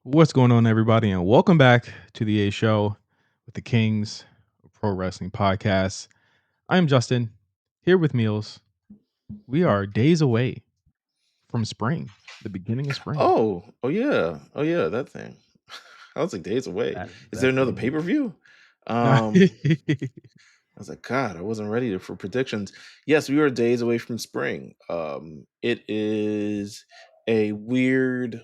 What's going on, everybody, and welcome back to the A Show with the Kings of Pro Wrestling Podcast. I am Justin, here with Meelz. We are days away from spring, the beginning of spring. Oh yeah, that thing. I was like days away. Is there That another thing. pay-per-view? I was like, God, I wasn't ready for predictions. Yes, we are days away from spring. It is a weird.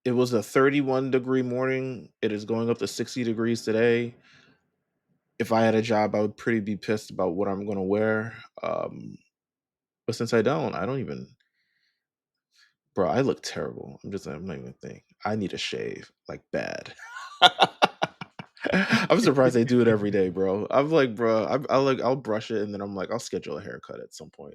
It was a 31-degree morning. It is going up to 60 degrees today. If I had a job, I would pretty be pissed about what I'm going to wear. But since I don't even. Bro, I look terrible. I'm not even think. I need a shave, like bad. I'm surprised they do it every day, bro. I'm like, bro, I'll brush it and then I'm like, I'll schedule a haircut at some point.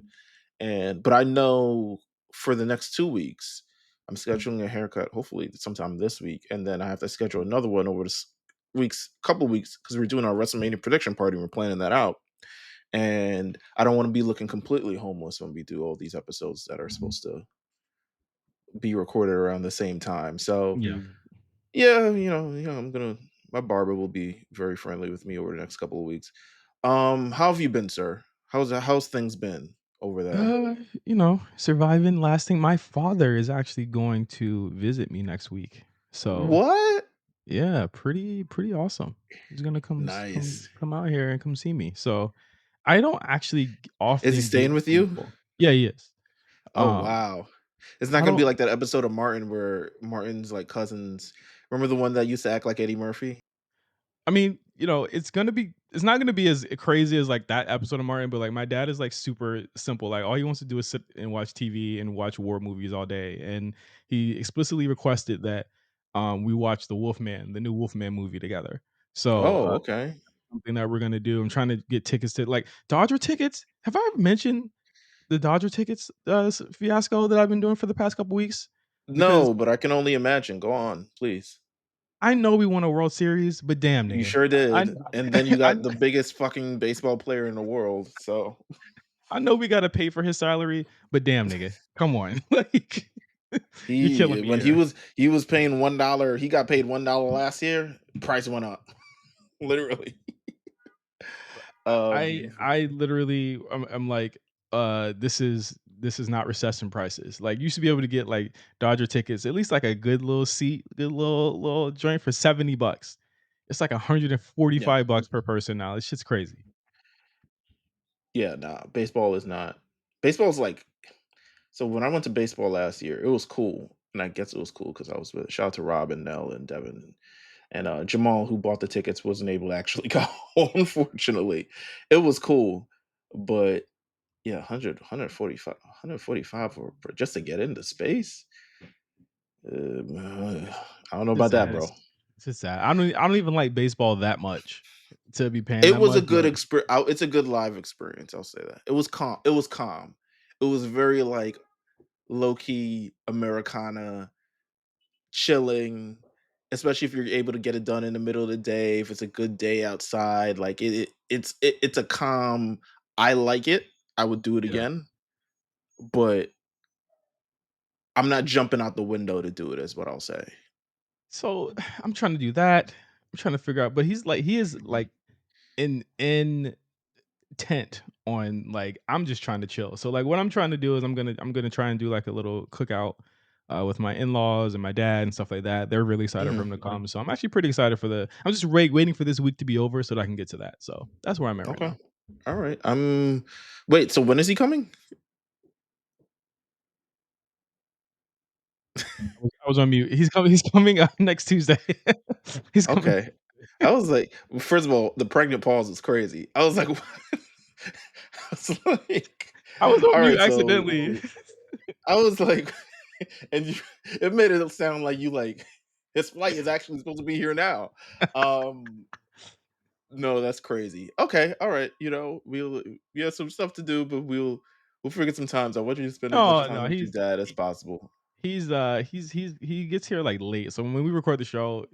But I know for the next 2 weeks, I'm scheduling a haircut, hopefully sometime this week, and then I have to schedule another one over this couple weeks, because we're doing our WrestleMania prediction party and we're planning that out. And I don't want to be looking completely homeless when we do all these episodes that are supposed to be recorded around the same time. So Yeah. yeah, my barber will be very friendly with me over the next couple of weeks. How have you been, sir? How's things been over there? Uh, Surviving, lasting. My father is actually going to visit me next week. So What? yeah, pretty awesome. He's gonna Nice. come out here and come see me. So I don't actually Is he often get staying with you? people. Yeah, he is. Oh Um, wow. It's not I gonna be don't like that episode of Martin where Martin's like cousins. Remember the one that used to act like Eddie Murphy? I mean, it's not gonna be as crazy as like that episode of Martin, but like my dad is like super simple. Like all he wants to do is sit and watch TV and watch war movies all day. And he explicitly requested that we watch the new Wolfman movie together. So Oh, okay. something that we're gonna do. I'm trying to get tickets to like Dodger tickets. Have I ever mentioned the Dodger tickets fiasco that I've been doing for the past couple weeks? Because No, but I can only imagine. Go on, please. I know we won a World Series, but damn You nigga. sure I did. And then you I got the biggest fucking baseball player in the world. So I know we gotta pay for his salary, but damn nigga, come on. Like you're killing he me when he here. was he was paying $1, he got paid $1 last year, price went up. Literally. Um I literally I'm like, this is not recession prices. Like you used to be able to get like Dodger tickets, at least like a good little seat, good little joint for $70. It's like yeah. $145 per person now. This shit's crazy. Yeah, nah. Baseball's like, so when I went to baseball last year, it was cool. And I guess it was cool because I was with, shout out to Rob and Nell and Devin and Jamal, who bought the tickets, wasn't able to actually go, unfortunately. It was cool, but yeah, 145 for just to get into space. I don't know It's about that, sad. bro. It's just sad. I don't even like baseball that much to be paying It that was a much, good but experience. It's a good live experience. I'll say that. It was calm. It was calm. It was very like low key Americana, chilling. Especially if you're able to get it done in the middle of the day. If it's a good day outside, like it's a calm. I like it. I would do it yeah. again, but I'm not jumping out the window to do it. Is what I'll say. So I'm trying to do that. I'm trying to figure out, but he is like in intent on like I'm just trying to chill. So like what I'm trying to do is I'm gonna try and do like a little cookout with my in-laws and my dad and stuff like that. They're really excited for Mhm. him to come. So I'm actually pretty excited for the I'm just waiting for this week to be over so that I can get to that. So that's where I'm at right Okay. now. All right. Wait. So when is he coming? I was on mute. He's coming next Tuesday. He's coming. Okay. I was like, first of all, the pregnant pause is crazy. I was like, what? I was like, I was on all mute right. So accidentally. I was like, and it made it sound like you like his flight is actually supposed to be here now. Um, no, that's crazy. Okay, all right. We have some stuff to do, but we'll figure some times. I want you to spend as much No, time no, with your dad as he possible. he gets here like late. So when we record the show,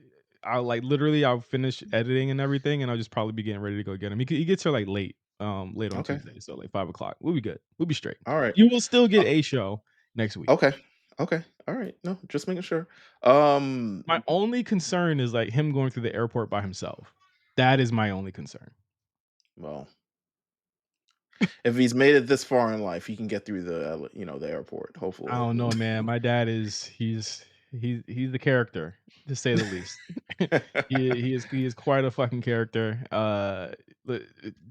I'll finish editing and everything, and I'll just probably be getting ready to go get him. He gets here like late on Okay. Tuesday, so like 5 o'clock. We'll be good. We'll be straight. All right. You will still Uh, get a show next week. okay. Okay. All right. No, just making sure. Um, My only concern is, like, him going through the airport by himself. That is my only concern. well, if he's made it this far in life, he can get through the airport, I hopefully. don't know, man. My dad is he's the character, to say the least. He is quite a fucking character.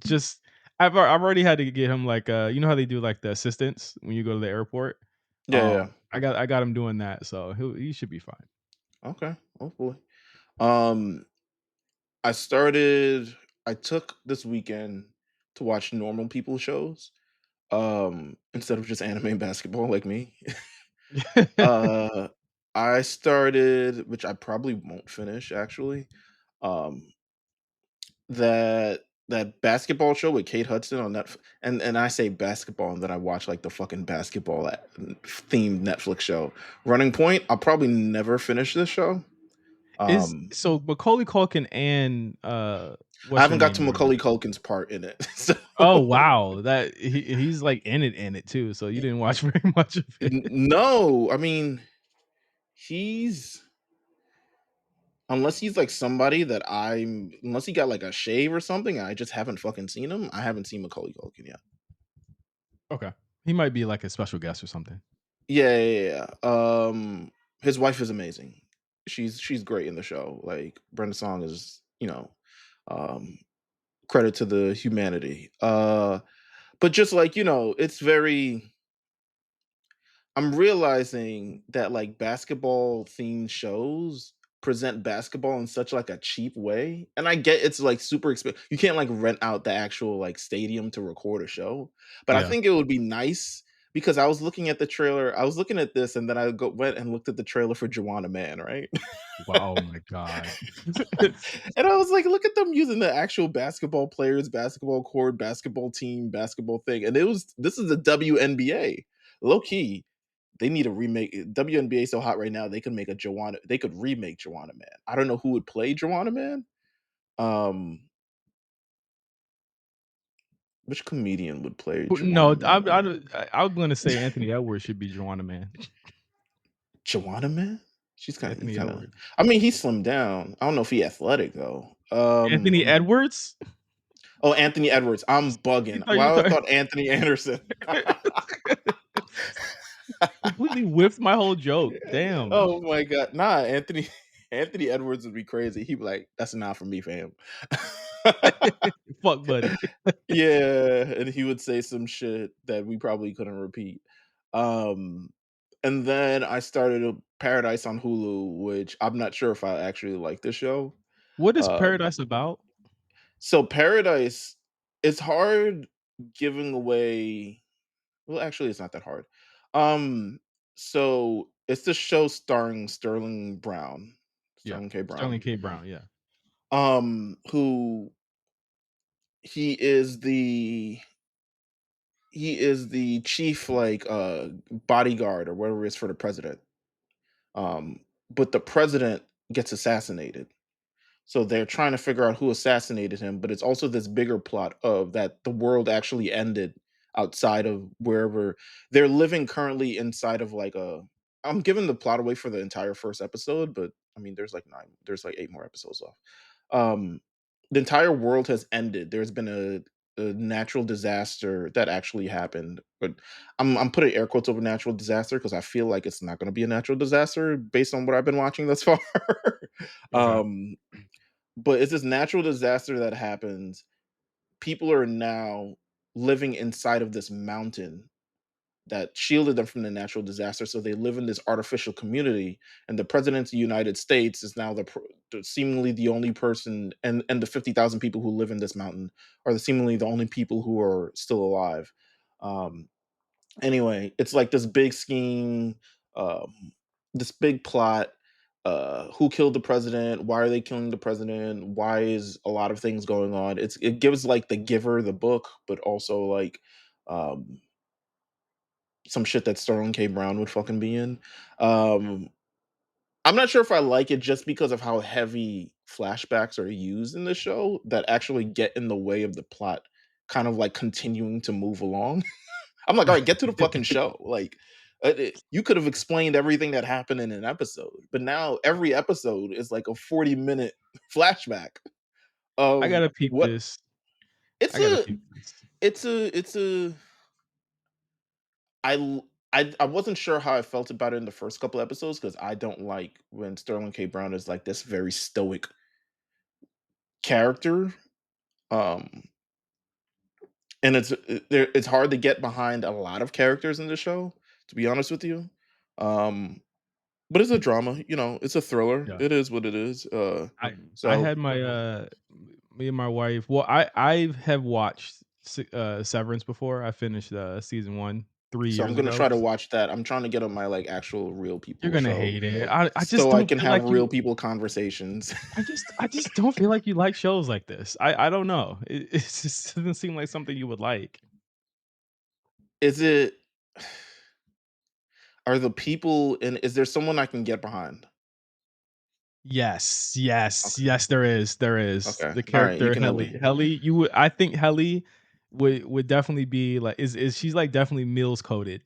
Just I've already had to get him like you know how they do like the assistants when you go to the airport. Yeah, yeah. I got him doing that, so he should be fine. Okay, hopefully. Um, I started. I took this weekend to watch normal people shows, instead of just anime and basketball like me. uh, I started, which I probably won't finish actually. Um, that that basketball show with Kate Hudson on Netflix, and I say basketball, and then I watch like the fucking basketball themed Netflix show, Running Point. I'll probably never finish this show. Is Um, so Macaulay Culkin and I what's her haven't got to name are in it? Macaulay Culkin's part in it, so Oh wow, that he's like in it too. So you didn't watch very much of it. No, I mean he's unless he's like somebody that unless he got like a shave or something, I just haven't fucking seen him. I haven't seen Macaulay Culkin yet. Okay, he might be like a special guest or something. Yeah, yeah, yeah. His wife is amazing. She's great in the show. Like Brenda Song is, um, credit to the humanity. But just like it's very. I'm realizing that like basketball themed shows present basketball in such like a cheap way. And I get it's like super expensive. You can't like rent out the actual like stadium to record a show. But I Yeah. think it would be nice because I was looking at the trailer. I was looking at this and then went and looked at the trailer for Joanna Man, right? Wow. Oh my god. And I was like, look at them using the actual basketball players, basketball court, basketball team, basketball thing. And this is the WNBA. Low key, they need a remake. WNBA so hot right now, they could remake Joanna Man. I don't know who would play Joanna Man. Um, which comedian would play Joanna No, Man? I'm gonna say Anthony Edwards should be Joanna Man. Joanna Man? He's Anthony kind of. Edwards. I mean, he's slimmed down. I don't know if he athletic though. Anthony Edwards? Oh, Anthony Edwards. I'm You bugging. thought you Wow, I thought thought Anthony Anderson. completely whiffed my whole joke. Damn. Oh my god. Nah, Anthony Edwards would be crazy. He'd be like, "That's not for me, fam." Fuck buddy. Yeah, and he would say some shit that we probably couldn't repeat. Um, and then I started a Paradise on Hulu, which I'm not sure if I actually like this show. What is Um, Paradise about? so Paradise, it's hard giving away. Well, actually, it's not that hard. Um, so it's the show starring Yeah. Sterling K. Sterling Brown, K. Brown, yeah. who he is the he is the chief like bodyguard or whatever it is for the president. But the president gets assassinated. So they're trying to figure out who assassinated him, but it's also this bigger plot of that the world actually ended outside of wherever they're living currently inside of like a. I'm giving the plot away for the entire first episode, but I mean there's like 8 more episodes left. Um the entire world has ended. There's been a natural disaster that actually happened. But I'm putting air quotes over natural disaster because I feel like it's not gonna be a natural disaster based on what I've been watching thus far. Okay. um but it's this natural disaster that happens. People are now living inside of this mountain that shielded them from the natural disaster. So they live in this artificial community. And the president of the United States is now seemingly the only person, and the 50,000 people who live in this mountain are seemingly the only people who are still alive. Um, Anyway, it's like this big scheme, um, this big plot. Who killed the president? Why are they killing the president? Why is a lot of things going on? It gives like The Giver, the book, but also like um, some shit that Sterling K. Brown would fucking be in. Um, I'm not sure if I like it just because of how heavy flashbacks are used in the show that actually get in the way of the plot, kind of like continuing to move along. I'm like, all right, get to the fucking show. Like, You could have explained everything that happened in an episode, but now every episode is like a 40-minute flashback I of gotta peep what this. it's I gotta a peep this. it's a I l- I wasn't sure how I felt about it in the first couple episodes because I don't like when Sterling K. Brown is like this very stoic character. Um and it's hard to get behind a lot of characters in the show, to be honest with you. Um but it's a drama, it's a thriller. Yeah. It is what it is. I So had my me and my wife. Well, I have watched Severance before. I finished season 1 3 so I'm years gonna ago. try to watch that. I'm trying to get on my like actual real You're people gonna show hate it. I just so I don't can feel have like you real people conversations. I just don't feel like you like shows like this. I don't know. It just doesn't seem like something you would like. Is it are the people in is there someone I can get behind? Yes, yes, Okay. yes, there is, there is. Okay. The All right. You character can Helly. Helly, you would I think Helly would definitely be like is she's like definitely Meals coded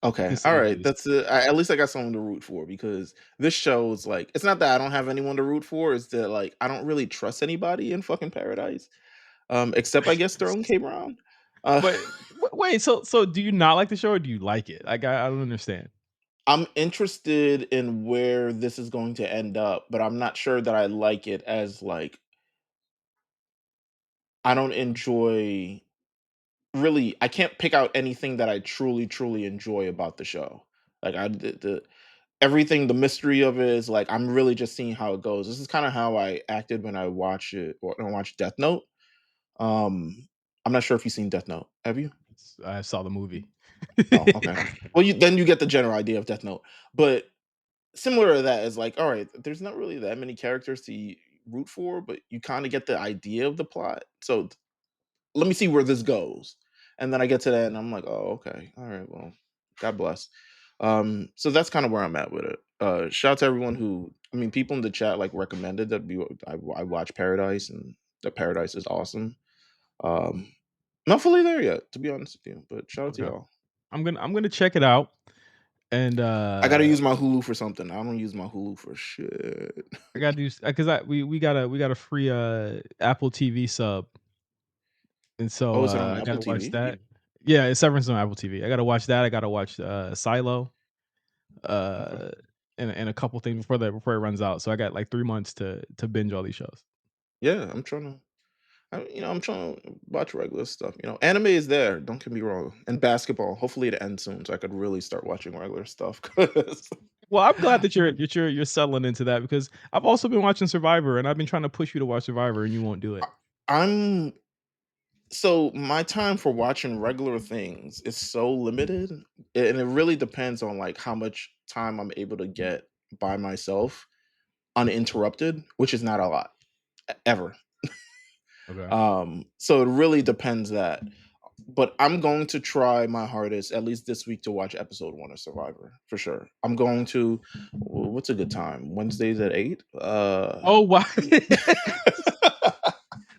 to Okay. say All the right. least. At least I got someone to root for because this show is like it's not that I don't have anyone to root for, it's that like I don't really trust anybody in fucking paradise. Except I guess Sterling K. Brown. Uh But wait, so do you not like the show or do you like it? Like I don't understand. I'm interested in where this is going to end up, but I'm not sure that I like it as like I don't enjoy really I can't pick out anything that I truly, truly enjoy about the show. Like the everything, the mystery of it is like I'm really just seeing how it goes. This is kind of how I acted when I watch it or when I watch Death Note. I'm not sure if you've seen Death Note. Have you? I saw the movie. Oh, okay. Well, you get the general idea of Death Note, but similar to that is like, all right, there's not really that many characters to root for, but you kind of get the idea of the plot. So let me see where this goes. And then I get to that and I'm like, oh, okay. All right, well, God bless. So that's kind of where I'm at with it. Shout out to everyone who I mean, people in the chat like recommended that I watch Paradise and that Paradise is awesome. Um not fully there yet, to be honest with you, but shout out to Okay. y'all. I'm gonna check it out and I gotta use my Hulu for something. I don't use my Hulu for shit. I gotta do because I we got a free Apple TV sub, and so Oh, is it on I Apple gotta watch TV? that. Yeah, it's Severance on Apple TV. I gotta watch that. I gotta watch Silo, Okay. uh, and a couple things before it runs out. So I got like 3 months to binge all these shows. Yeah, I'm trying to watch regular stuff. Anime is there. Don't get me wrong, and basketball. Hopefully, it ends soon, so I could really start watching regular stuff. 'Cause Well, I'm glad that you're settling into that because I've also been watching Survivor, and I've been trying to push you to watch Survivor, and you won't do it. I'm so my time for watching regular things is so limited, and it really depends on like how much time I'm able to get by myself uninterrupted, which is not a lot ever. Okay. So it really depends that. But I'm going to try my hardest, at least this week, to watch episode 1 of Survivor for sure. I'm going to. What's a good time? Wednesdays at 8. Oh wow.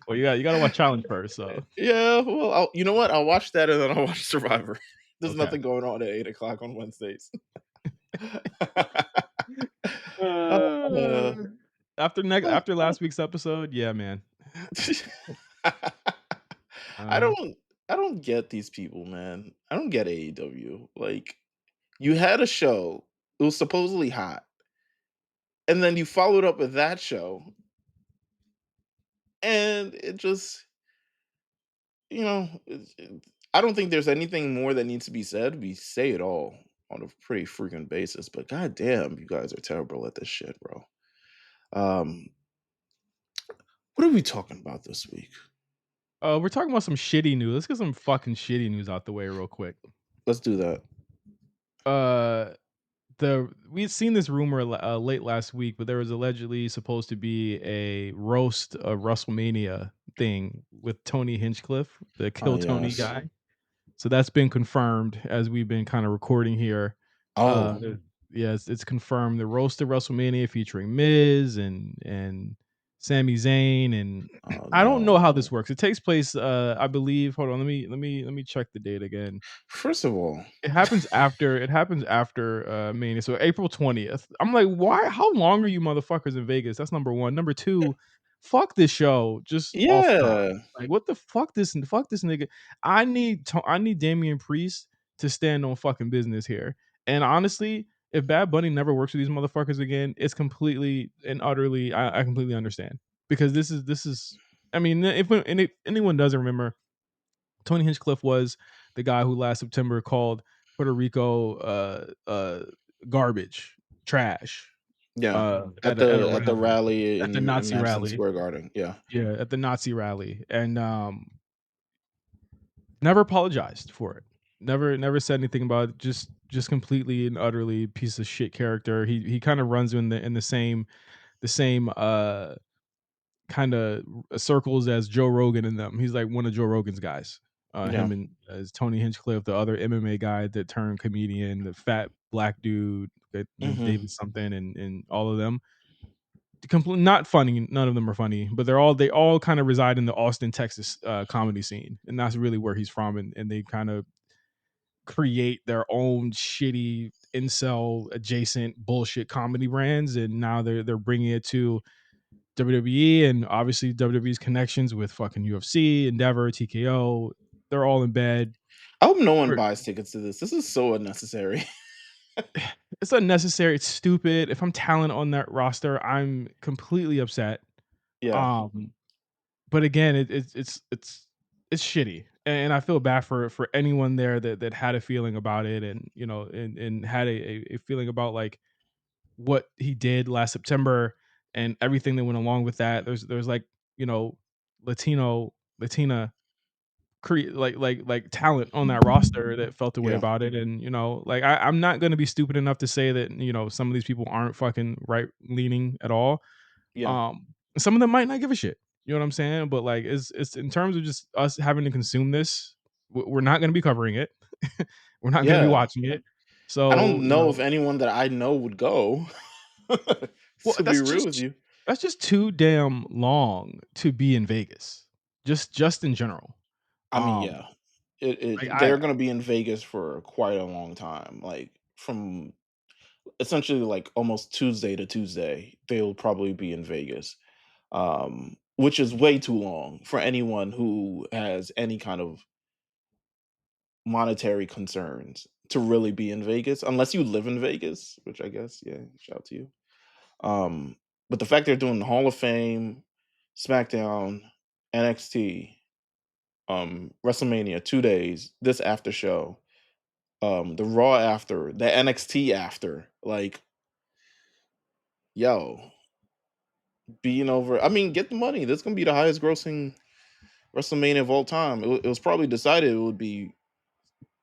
Well, you gotta watch Challenge first. So Yeah. Well, you know what? I'll watch that and then I'll watch Survivor. There's okay. nothing going on at 8 o'clock on Wednesdays. Uh, After last week's episode, yeah, man. I Uh-huh. don't. I don't get these people, man. I don't get AEW. Like, you had a show. It was supposedly hot. And then you followed up with that show, and it just, I don't think there's anything more that needs to be said. We say it all on a pretty frequent basis, but goddamn, you guys are terrible at this shit, bro. Um, what are we talking about this week? We're talking about some shitty news. Let's get some fucking shitty news out the way real quick. Let's do that. Uh, the we had seen this rumor late last week, but there was allegedly supposed to be a roast of Wrestlemania thing with Tony Hinchcliffe, the Oh Kill Tony yes. guy. So that's been confirmed as we've been kind of recording here. Oh, Yes, it's confirmed the roast of WrestleMania featuring Miz and Sami Zayn, and Oh I don't know how no. this works. It takes place, I believe. Hold on, let me check the date again. First of all, It happens after Mania, so April 20th. I'm like, why? How long are you motherfuckers in Vegas? That's number one. Number two, fuck this show. Just off top. yeah. Like, what the fuck? Fuck this nigga. I need Damian Priest to stand on fucking business here. And honestly, if Bad Bunny never works with these motherfuckers again, it's completely and utterly. I completely understand, because this is. I mean, if anyone doesn't remember, Tony Hinchcliffe was the guy who last September called Puerto Rico garbage, trash, Yeah. at a At the rally, rally at the in Nazi Madison rally. Square Garden. Yeah. Yeah, at the Nazi rally, and never apologized for it. Never said anything about it. Just completely and utterly piece of shit character. He kind of runs in the same kind of circles as Joe Rogan and them. He's like one of Joe Rogan's guys. Yeah. Him and as Tony Hinchcliffe, the other MMA guy that turned comedian, the fat black dude that named Hmm. David something, and all of them. Complete not funny. None of them are funny, but they all kind of reside in the Austin, Texas comedy scene, and that's really where he's from. And they kind of create their own shitty incel adjacent bullshit comedy brands, and now they're bringing it to WWE, and obviously WWE's connections with fucking UFC, Endeavor, TKO. They're all in bed. I hope no one We're- buys tickets to this. This is so unnecessary. It's unnecessary. It's stupid. If I'm talent on that roster, I'm completely upset. Yeah. Um, but again, it's shitty, and I feel bad for anyone there that had a feeling about it, and and had a feeling about like what he did last September and everything that went along with that. There's like you know Latina like talent on that roster that felt the way Yeah. about it, and like I'm not gonna be stupid enough to say that some of these people aren't fucking right leaning at all. Yeah. Um, some of them might not give a shit. You know what I'm saying? But like, it's in terms of just us having to consume this, we're not gonna be covering it. We're not gonna be Yeah. watching it. I So don't know if anyone that I know would go. well, To be real with you. that's just too damn long to be in Vegas. Just in general. I mean, yeah. Like They're gonna be in Vegas for quite a long time. Like from essentially like almost Tuesday to Tuesday, they'll probably be in Vegas. Which is way too long for anyone who has any kind of monetary concerns to really be in Vegas, unless you live in Vegas, which I guess, yeah, shout out to you. Um, but the fact they're doing the Hall of Fame, SmackDown, NXT, WrestleMania, 2 days, this after show, the Raw after, the NXT after, like, yo, being over. I mean, get the money. This is gonna be the highest grossing WrestleMania of all time. It was probably decided it would be,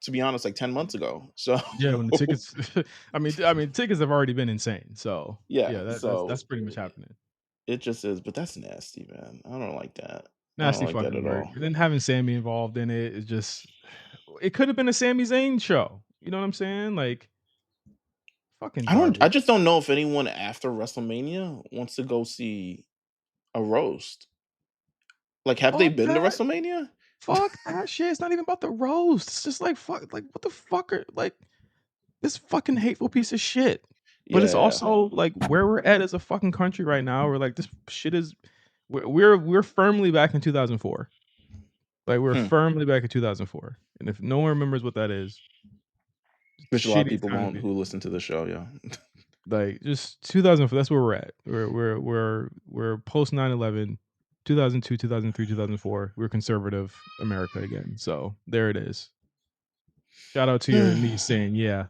to be honest, like 10 months ago. So yeah, when the tickets I mean tickets have already been insane. So yeah, yeah, that's so pretty much happening. it just is. But that's nasty, man. I don't like that. I don't Nasty like that fucking at work. all. And then having Sammy involved in it is just it could have been a Sami Zayn show. You know what I'm saying? Like fucking I don't. I garbage. just don't know if anyone after WrestleMania wants to go see a roast. Like, have they Fuck been to that. WrestleMania? Fuck that shit. It's not even about the roast. It's just like fuck like what the fuck are like this fucking hateful piece of shit. But it's Yeah. also like where we're at as a fucking country right now. We're like this shit is we're firmly back in 2004. Like we're Hmm. firmly back in 2004. And if no one remembers what that is, Which a lot of shitty people time to won't be. who listen to the show. Yeah. Like just 2004. That's where we're at. We're post 9/11, 2002, 2003, 2004. We're conservative America again. So there it is. Shout out to your niece saying yeah.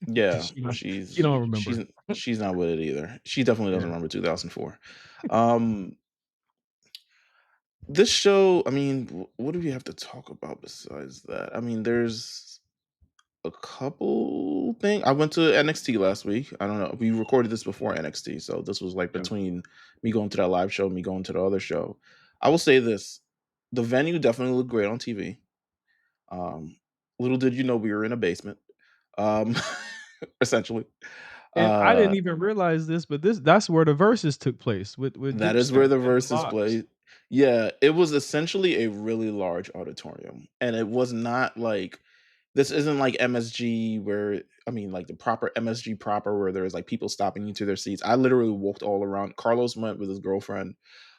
Yeah, She don't remember. she's not with it either. She definitely doesn't Yeah. remember 2004. Um, this show, I mean, what do we have to talk about besides that? I mean, there's a couple things. I went to NXT last week. I don't know. We recorded this before NXT, so this was like Yeah. between me going to that live show, me going to the other show. I will say this: the venue definitely looked great on TV. Um, little did you know we were in a basement, um, essentially. And I Uh, didn't even realize this, but that's where the verses took place with that is where Dipset the and the verses box. play. Yeah, it was essentially a really large auditorium, and it was not like this isn't like MSG where I mean, like the proper MSG proper where there's like people stopping you to their seats. I literally walked all around. Carlos went with his girlfriend.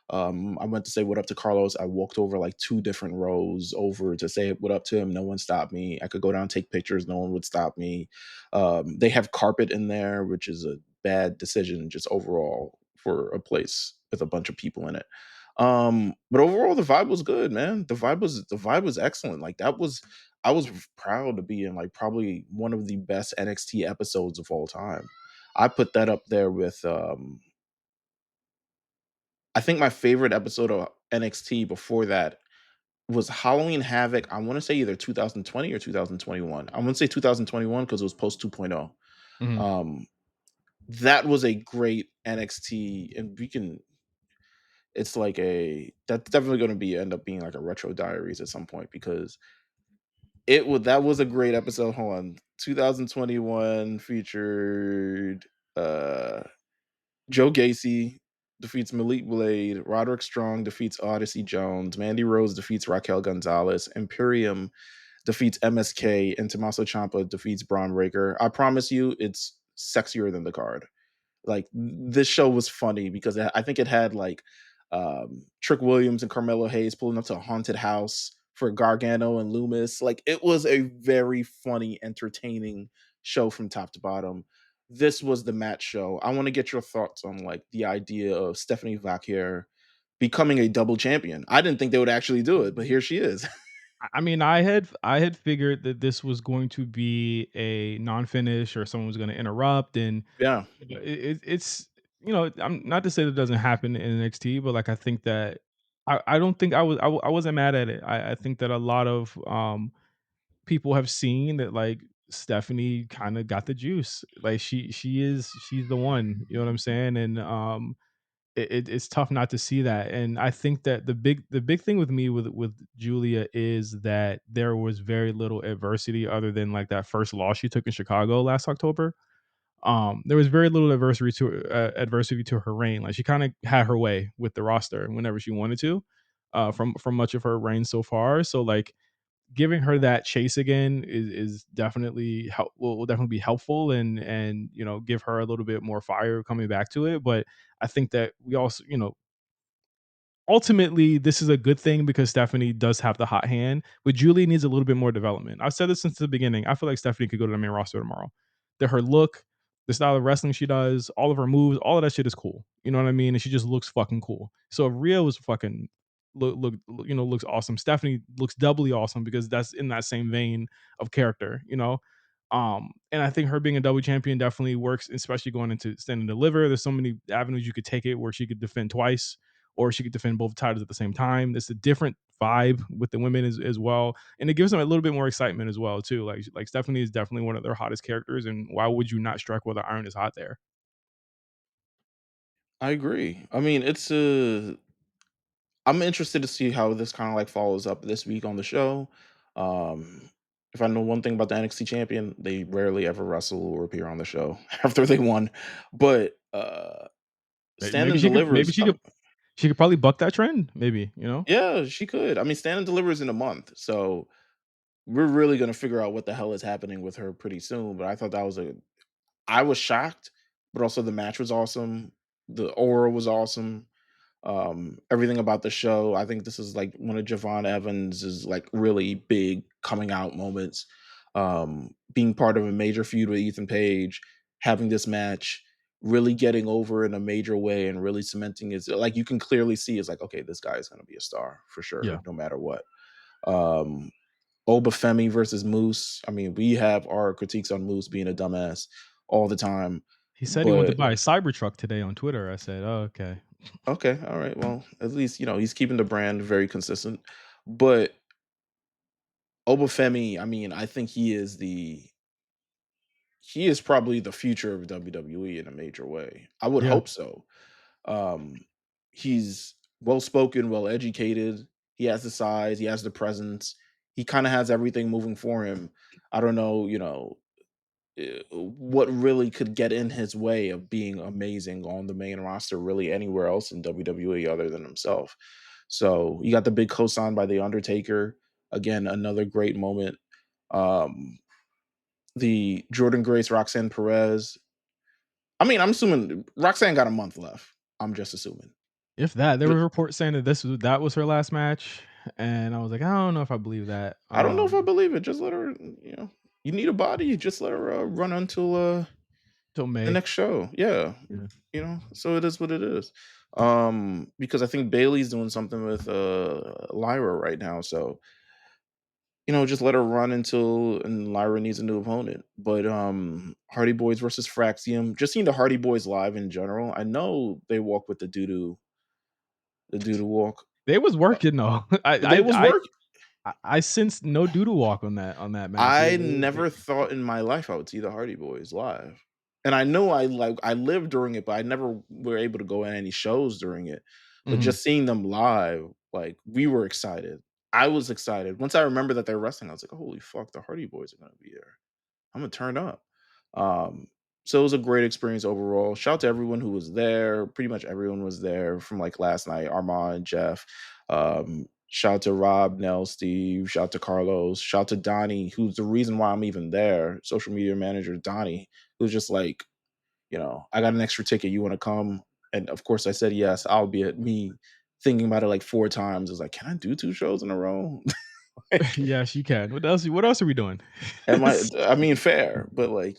I went to say what up to Carlos. I walked over like two different rows over to say what up to him. No one stopped me. I could go down and take pictures. No one would stop me. They have carpet in there, which is a bad decision just overall for a place with a bunch of people in it. But overall the vibe was good, man. The vibe was excellent. Like that was I was proud to be in like probably one of the best NXT episodes of all time. I put that up there with I think my favorite episode of NXT before that was Halloween Havoc. I want to say either 2020 or 2021. I want to say 2021 because it was post 2.0. Mhm. Um, that was a great NXT, and we can. It's like a that's definitely going to be end up being like a retro diaries at some point because it would that was a great episode. Hold on, 2021 featured uh Joe Gacy defeats Malik Blade. Roderick Strong defeats Odyssey Jones. Mandy Rose defeats Raquel Gonzalez. Imperium defeats MSK. And Tommaso Ciampa defeats Braun Breaker. I promise you, it's sexier than the card. Like this show was funny because I think it had like Trick Williams and Carmelo Hayes pulling up to a haunted house for Gargano and Loomis. Like it was a very funny, entertaining show from top to bottom. This was the match show. I want to get your thoughts on like the idea of Stephanie Vaquer becoming a double champion. I didn't think they would actually do it, but here she is. I mean, I had figured that this was going to be a non-finish or someone was gonna interrupt, and Yeah, it's I'm not to say that it doesn't happen in NXT, but, like, I think that I don't think I wasn't mad at it. I think that a lot of, people have seen that, like, Stephanie kinda got the juice. Like, she's the one, you know what I'm saying? And, it's tough not to see that. And I think that the big thing with me with Julia is that there was very little adversity other than like that first loss she took in Chicago last October. There was very little adversity to her reign. Like she kind of had her way with the roster whenever she wanted to, from much of her reign so far. So like giving her that chase again is definitely will definitely be helpful, and give her a little bit more fire coming back to it. But I think that we also, ultimately, this is a good thing because Stephanie does have the hot hand, but Julie needs a little bit more development. I've said this since the beginning. I feel like Stephanie could go to the main roster tomorrow. That her look, the style of wrestling she does, all of her moves, all of that shit is cool. You know what I mean? And she just looks fucking cool. So if Rhea was fucking looks awesome, Stephanie looks doubly awesome because that's in that same vein of character. And I think her being a double champion definitely works, especially going into Stand and Deliver. There's so many avenues you could take it where she could defend twice or she could defend both titles at the same time. It's a different vibe with the women as well, and it gives them a little bit more excitement as well too. Like Stephanie is definitely one of their hottest characters, and why would you not strike while the iron is hot there? I agree. I mean, I'm interested to see how this kind of like follows up this week on the show. Um, if I know one thing about the NXT champion, they rarely ever wrestle or appear on the show after they won. But Stand Maybe and she could Deliver is coming. she could probably buck that trend. Maybe. Yeah, she could. I mean, Stand and Deliver is in a month, so we're really gonna figure out what the hell is happening with her pretty soon. But I thought that was a. I was shocked, but also the match was awesome. The aura was awesome. Everything about the show. I think this is like one of Javon Evans's like really big coming out moments. Being part of a major feud with Ethan Page, having this match, really getting over in a major way and really cementing his like you can clearly see it's like, okay, this guy is gonna be a star for sure, Yeah, no matter what. Um Obafemi versus Moose. I mean, we have our critiques on Moose being a dumbass all the time, he said he wanted to but buy a Cybertruck today on Twitter. I said, "Oh, okay." okay, all right. Well, at least he's keeping the brand very consistent. But Obafemi, I mean, I think he is probably the future of WWE in a major way. I would Yeah, hope so. Um, he's well spoken, well educated. He has the size, he has the presence. He kind of has everything moving for him. I don't know, what really could get in his way of being amazing on the main roster, really anywhere else in WWE other than himself. So you got the big cosign by The Undertaker. Again, another great moment. Um, the Jordan Grace, Roxanne Perez. I mean, I'm assuming Roxanne got a month left. I'm just assuming. If that, there But were reports saying that that was her last match, and I was like, I don't know if I believe that. I don't know if I believe it. Just let her, you need a body. Just let her run until Till the May. next show. Yeah. Yeah. So it is what it is. Because I think Bailey's doing something with Lyra right now. So, just let her run until and Lyra needs a new opponent. But Hardy Boys versus Fraxium. Just seeing the Hardy Boys live in general. I know they walk with the doo doo walk. They was Uh, working though. they was work. I sensed no doodle walk on that match. I never thought in my life I would see the Hardy Boys live. And I know I lived during it, but I never were able to go in any shows during it. But Mhm. just seeing them live, like we were excited. I was excited. Once I remember that they're wrestling, I was like, holy fuck, the Hardy Boys are gonna be there. I'm gonna turn up. Um, so it was a great experience overall. Shout out to everyone who was there. Pretty much everyone was there from like last night. Armand, Jeff. Shout out to Rob, Nell, Steve. Shout out to Carlos. Shout out to Donnie, who's the reason why I'm even there. Social media manager Donnie, who's just like, I got an extra ticket. You want to come? And of course, I said yes. Albeit me thinking about it like 4 times. I was like, can I do 2 shows in a row? Like, Yes, you can. What else are we doing? I mean, fair, but like,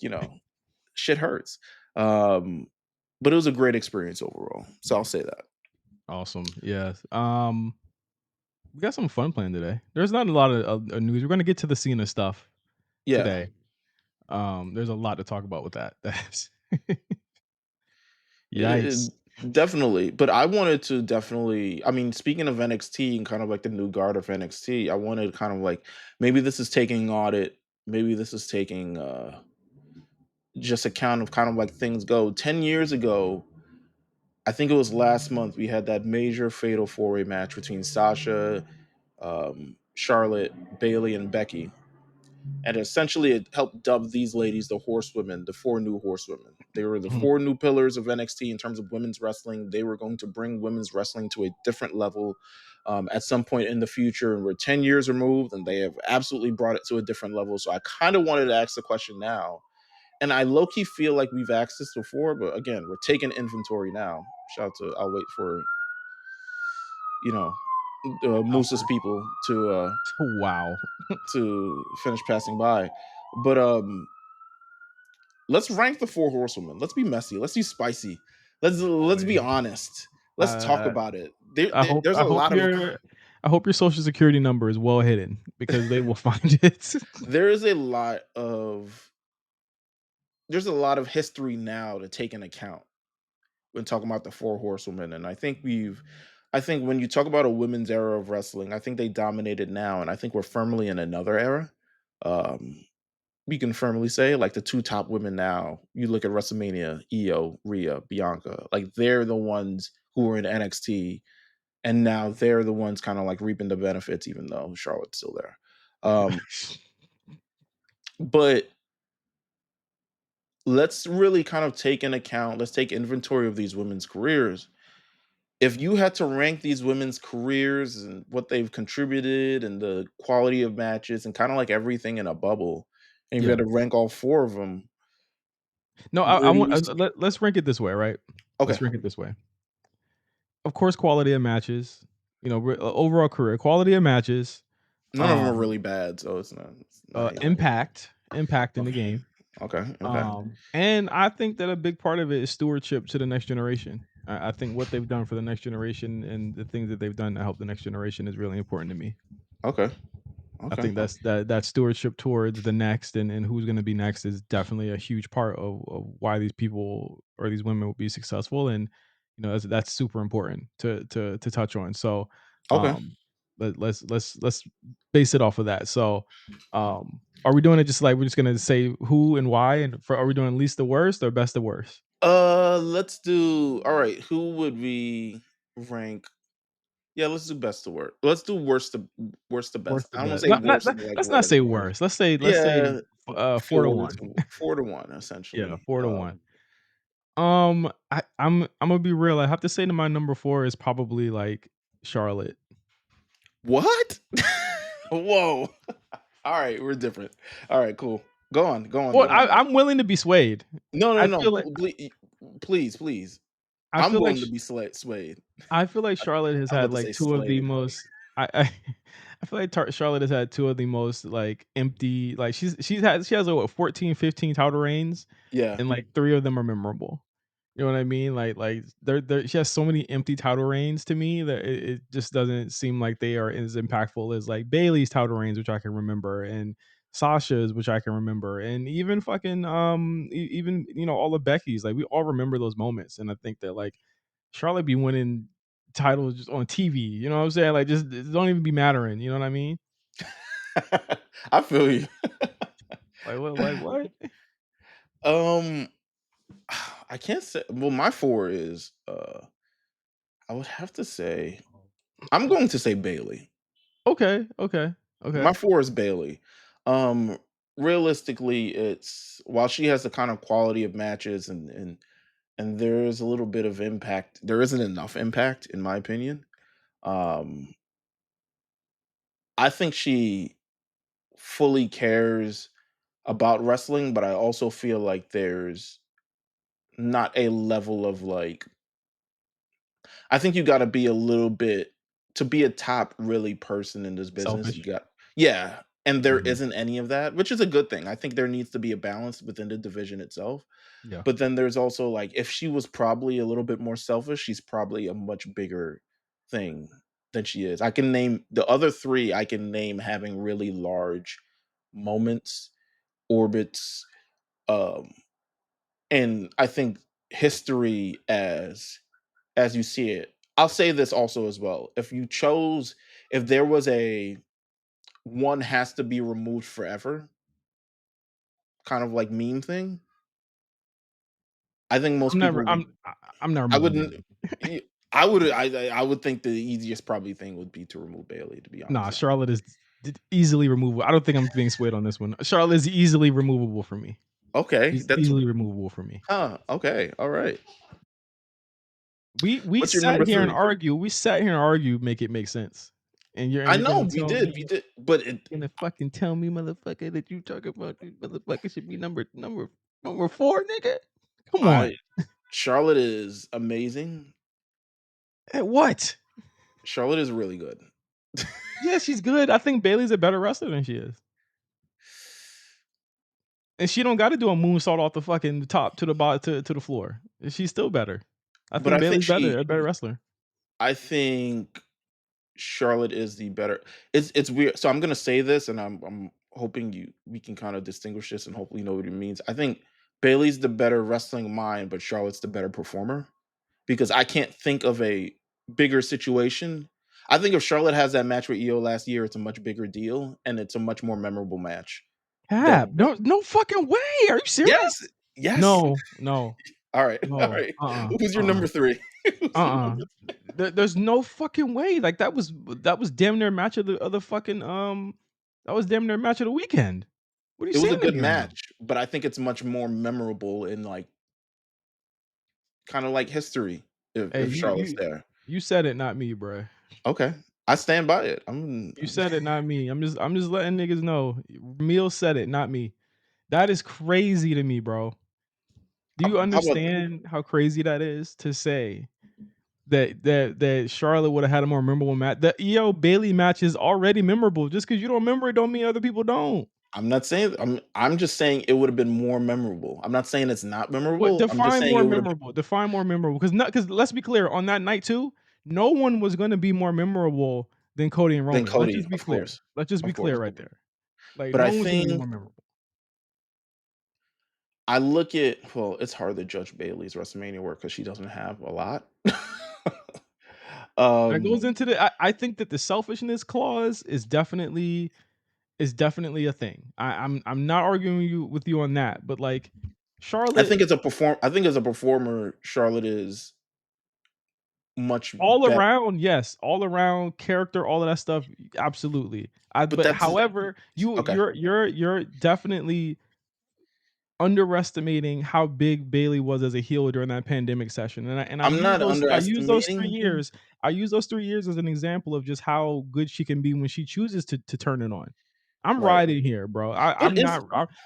shit hurts. Um, but it was a great experience overall. So I'll say that. Awesome. Yes. We got some fun planned today. There's not a lot of news. We're gonna get to the Cena stuff Yeah. today. There's a lot to talk about with that. That's It, Yikes. definitely. But I wanted to definitely, I mean, speaking of NXT and kind of like the new guard of NXT, I wanted kind of like maybe this is taking audit, maybe this is taking just account of kind of like things go. 10 years ago, I think it was last month, we had that major fatal four-way match between Sasha, Charlotte, Bailey, and Becky. And essentially, it helped dub these ladies the Horsewomen, the four new Horsewomen. They were the Mhm. four new pillars of NXT in terms of women's wrestling. They were going to bring women's wrestling to a different level at some point in the future. And we're 10 years removed, and they have absolutely brought it to a different level. So I kind of wanted to ask the question now. And I low key feel like we've asked this before, but again, we're taking inventory now. Shout out to, I'll wait for, you know, Moose's Alfred. people Wow. to finish passing by. But let's rank the four horsewomen. Let's be messy. Let's be spicy. Let's be Boy. honest. Let's talk Uh, about it. I hope There's I a hope lot of your I hope your social security number is well hidden because they will find it. there is a lot of there's a lot of history now to take into account when talking about the four horsewomen. And I think when you talk about a women's era of wrestling, I think they dominated now, and I think we're firmly in another era. Um, we can firmly say like the two top women now. You look at WrestleMania, Io, Rhea, Bianca, like they're the ones who were in NXT, and now they're the ones kind of like reaping the benefits, even though Charlotte's still there. But let's really kind of take in account. Let's take inventory of these women's careers. If you had to rank these women's careers and what they've contributed and the quality of matches and kind of like everything in a bubble, and if you had Yeah. to rank all four of them, No, I where do want you see? let's rank it this way, right? Okay, Let's rank it this way. Of course, quality of matches, overall career, quality of matches, none of them are um, really bad, so it's not hating on it. impact in the Okay, game. okay, impact. And I think that a big part of it is stewardship to the next generation. I think what they've done for the next generation and the things that they've done to help the next generation is really important to me. Okay, I okay, think that stewardship towards the next and who's going to be next is definitely a huge part of why these people or these women will be successful, and that's super important to touch on. So, okay. um, let's base it off of that. So, are we doing it just like we're just gonna say who and why, and are we doing least the worst or best the worst? Let's do. All right, who would we rank? Yeah, let's do best to worst. Let's do worst to best. Worst to I don't want best. to say Not worst not in like let's not right say order. worst. Let's say Yeah, 4 to 4 1. to 4 to 1, Yeah, essentially. 4 to 1. I'm gonna be real. I have to say that my number 4 is probably, like, Charlotte. What? Whoa. Alright, we're different. Alright, cool. Go on, Well, though. I'm willing to be swayed. No, no, I no, feel like please, please. I I'm feel like willing to be swayed. I feel like Charlotte has I'm had, about to like, say 2 of the slayed. most I I feel like Charlotte has had 2 of the most, like, empty like, she has, like, what, 14, 15 title reigns, Yeah. and, like, 3 of them are memorable. You know what I mean? Like, there she has so many empty title reigns to me that it just doesn't seem like they are as impactful as, like, Bayley's title reigns, which I can remember, and Sasha's, which I can remember, and even fucking, even, all of Becky's, like, we all remember those moments, and I think that, like, Charlotte be winning titles just on TV, you know what I'm saying? Like, just it don't even be mattering, you know what I mean? I feel you. Like, what? Um, I can't say well, my 4 is, I would have to say I'm going to say Bailey. Okay, okay, My okay. 4 is Bailey. Um, realistically, it's while she has the kind of quality of matches and there is a little bit of impact, there isn't enough impact in my opinion. Um, I think she fully cares about wrestling, but I also feel like there's not a level of like I think you gotta be a little bit to be a top really person in this business, you Selfish. got yeah, and there Mhm. isn't any of that, which is a good thing. I think there needs to be a balance within the division itself. Yeah. But then there's also like if she was probably a little bit more selfish, she's probably a much bigger thing than she is. I can name the other 3 I can name having really large moments, orbits, um, and I think history as you see it. I'll say this also as well. If there was a one has to be removed forever kind of like meme thing, I think most people would I'm never I moving wouldn't Bayley. y- I would I would think the easiest probably thing would be to remove Bailey, to be Nah, honest. Charlotte is easily removable. I don't think I'm being swayed on this one. Charlotte is easily removable for me. Okay, She's that's easily removable for me. okay, all right. We What's your sat number here and 3? argue. We sat here and argue, make it make sense. I You're gonna know tell we me did, but it gonna fucking tell me, motherfucker, that you talk about this motherfucker should be number 4, nigga? Come I on. Charlotte is amazing. At what? Charlotte is really good. Yeah, she's good. I think Bayley's a better wrestler than she is. And she don't gotta do a moonsault off the fucking top to the to the floor. She's still better. I But think Bayley's a better wrestler. I think Charlotte is the better it's weird. So I'm gonna say this and I'm hoping we can kind of distinguish this and hopefully know what it means. I think Bailey's the better wrestling mind, but Charlotte's the better performer because I can't think of a bigger situation. I think if Charlotte has that match with EO last year, it's a much bigger deal and it's a much more memorable match Cap, than no fucking way. Are you Yes, serious? yes. No, no, All right, all no, right. Who's your number 3? Who's your uh-uh. number There's no fucking way. Like that was damn near match of the fucking that was damn near match of the weekend. What are you It was a saying to good me right now? match, but I think it's much more memorable in, like, kinda like history Hey, if Charlotte's there. you said it, not me, bruh. Okay. I stand by it. You said it, not me. I'm just letting niggas know. Meelz said it, not me. That is crazy to me, bro. Do you how about understand how crazy that is to say that Charlotte would have had a more memorable match? The EO Bailey match is already memorable. Just because you don't remember it, don't mean other people don't. I'm not saying I'm just saying it would've been more memorable. I'm not saying it's not What memorable. I'm just define saying more it would've memorable? Define more memorable. Because let's be clear, on that night too, no one was gonna be more memorable than Cody and been Roman. Let's Cody, just be of clear. course. Let's just be Of clear course. right there. Like, But no I one was gonna be think more memorable. I look at well, it's hard to judge Bailey's WrestleMania work because she doesn't have a lot. That Um, goes into I think that the selfishness clause is definitely a thing. I'm not arguing with you on that, but like I Charlotte, think as a performer, Charlotte is much All better. around, yes, all around character, all of that stuff, absolutely. But But that's however, okay. you're definitely underestimating how big Bailey was as a heel during that pandemic session, and I'm not I use those 3 underestimating. years I use those 3 years as an example of just how good she can be when she chooses to turn it on. I'm Right. riding here, bro. It is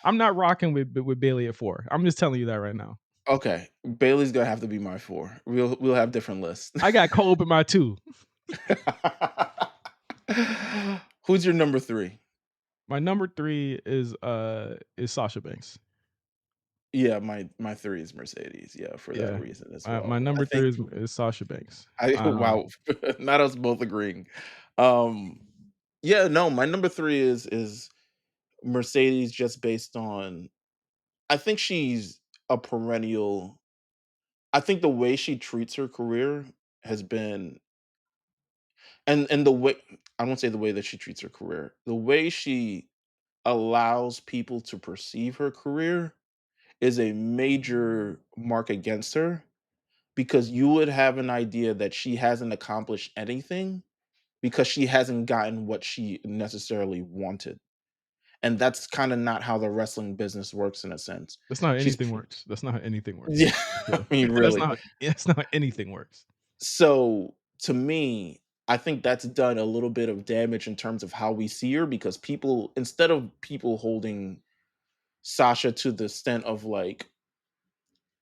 I'm not rocking with Bailey at 4. I'm just telling you that right now. okay. Bailey's gonna have to be my 4. We'll have different lists. I got Cole at my 2. Who's your number 3? My number 3 is Sasha Banks. Yeah, my 3 is Mercedes, yeah, for that Yeah. reason as My well. I number think 3 is Sasha Banks. I wow, not us both agreeing. Um, yeah, no, my number 3 is Mercedes just based on I think she's a perennial I think the way she treats her career has been and the way I won't say the way that she treats her career, the way she allows people to perceive her career is a major mark against her because you would have an idea that she hasn't accomplished anything because she hasn't gotten what she necessarily wanted. And that's kind of not how the wrestling business works in a sense. That's not how She's anything works. That's not how anything works. yeah, I mean That's really. not that's not how anything works. So to me, I think that's done a little bit of damage in terms of how we see her because people instead of people holding Sasha to the extent of like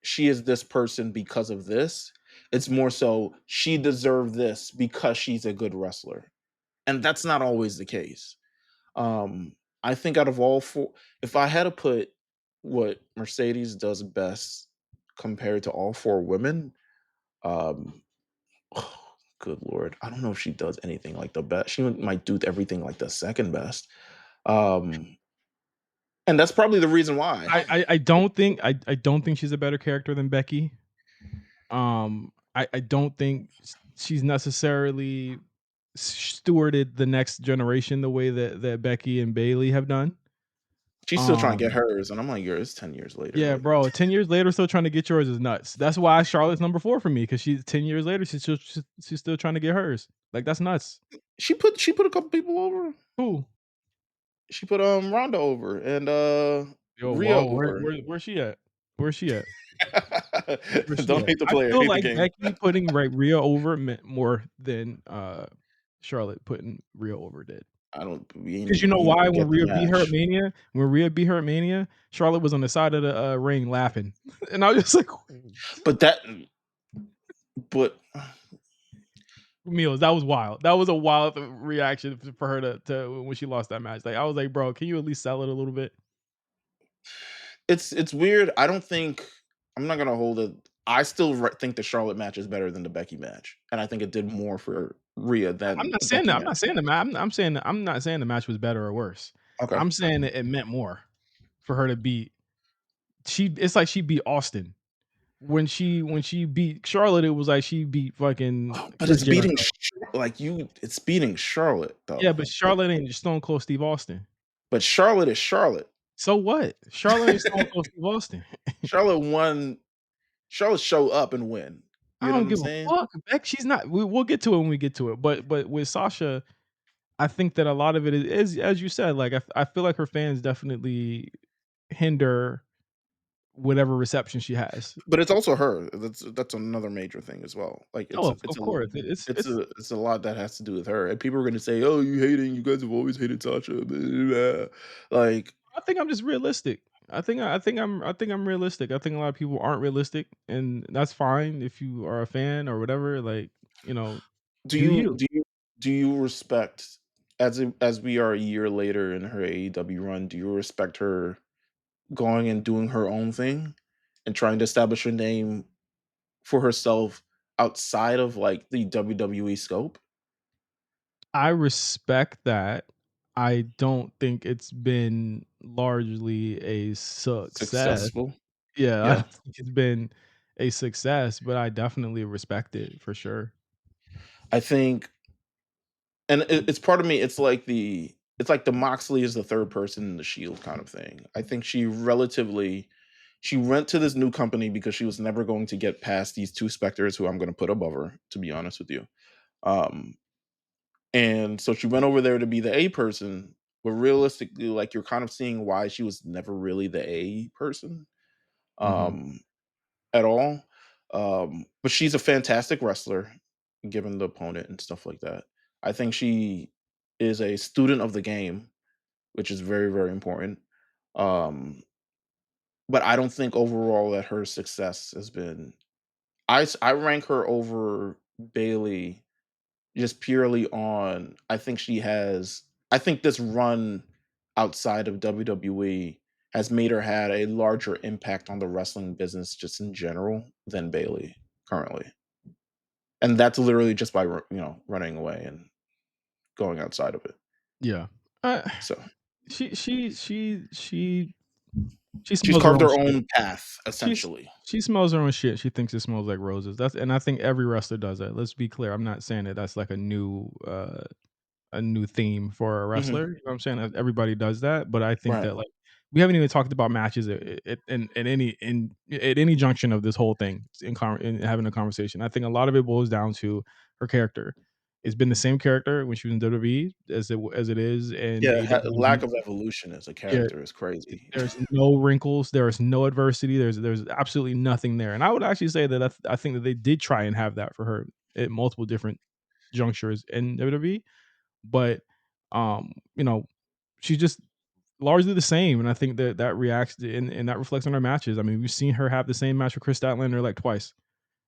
she is this person because of this. It's more so she deserved this because she's a good wrestler. And that's not always the case. I think out of all four, if I had to put what Mercedes does best compared to all four women, um, good lord, I don't know if she does anything like the best. She might do everything like the second best. Um, and that's probably the reason why. I don't think she's a better character than Becky. I don't think she's necessarily stewarded the next generation the way that Becky and Bailey have done. She's still trying to get Um, hers, and I'm like, girl, it's 10 years later. yeah, Like, bro, 10 years later, still trying to get yours is nuts. That's why Charlotte's number 4 for me because she's 10 years later, she's still trying to get hers. Like, that's nuts. she put a couple people over. Who? She put Ronda over and Yo, Rhea whoa, over. where's she at? Where's she at? Where's she Don't at? hate the I player, feel hate the like game. Becky putting, right, Rhea over meant more than, Charlotte putting Rhea over did. I don't Because you know we why? didn't get the match. When Rhea beat her at Mania, Charlotte was on the side of the, ring laughing, and I was just like, But that but "Meals, that was wild. That was a wild reaction for her to when she lost that match." Like, I was like, "Bro, can you at least sell it a little bit?" it's weird. I don't think I'm not gonna hold it. I still think the Charlotte match is better than the Becky match, and I think it did more for Rhea I'm than not the saying Becky that. I'm match. not saying the ma I'm saying I'm not saying the match was better or worse. Okay. I'm saying that it meant more for her to beat it's like she beat Austin. When she beat Charlotte, it was like she beat fucking But Chris it's beating Jericho. it's beating Charlotte Yeah, though. but Like, Charlotte ain't Stone Cold Steve Austin. but Charlotte is Charlotte. So what? Charlotte ain't Stone Cold Steve Austin. Charlotte won. Charlotte show up and win. I You know don't what I'm give a saying? fuck. Beck, she's not. We'll get to it when we get to it. But with Sasha, I think that a lot of it is as you said. Like I feel like her fans definitely hinder whatever reception she has. But it's also her. That's another major thing as well. Like Oh, it's of a course, it's a lot that has to do with her. And people are gonna say, "Oh, you hating? You guys have always hated Sasha." Blah, blah, blah." Like, I think I'm just realistic. I think I'm realistic. I think a lot of people aren't realistic, and that's fine if you are a fan or whatever. Like you know, do do you you? do you respect as we are a year later in her AEW run? Do you respect her going and doing her own thing and trying to establish a name for herself outside of like the WWE scope? I respect that. I don't think it's been largely a success. Successful. Yeah, I Yeah. don't think it's been a success, but I definitely respect it for sure. I think and it's part of me, it's like the Moxley is the third person in the Shield kind of thing. I think she relatively She went to this new company because she was never going to get past these 2 specters who I'm gonna put above her, to be honest with you. Um, and so she went over there to be the A person, but realistically, like, you're kind of seeing why she was never really the A person, Mhm. um, at all. But she's a fantastic wrestler, given the opponent and stuff like that. I think she is a student of the game, which is very, very important. Um, but I don't think overall that her success has been I rank her over Bailey just purely on I think this run outside of WWE has made her had a larger impact on the wrestling business just in general than Bailey currently. And that's literally just by running away and going outside of it. Yeah. Uh, So, she she she she she she's smells her carved own her shit. own path She's essentially. she smells her own shit. She thinks it smells like roses. That's and I think every wrestler does that. Let's be clear. I'm not saying that that's like a new theme for a Mhm. wrestler. You know what I'm saying? Everybody does that, but I think Right. that like we haven't even talked about matches in any in at any junction of this whole thing in having a conversation. I think a lot of it boils down to her character. It's been the same character when she was in WWE as it is in Yeah, AEW. lack of evolution as a Yeah, character is crazy. there's no wrinkles, there's no adversity, there's absolutely nothing there, and I would actually say that I think that they did try and have that for her at multiple different junctures in WWE, but, you know, she's just largely the same, and I think that that reacts to and that reflects on her matches. I mean, we've seen her have the same match with Chris Statlander, like, twice.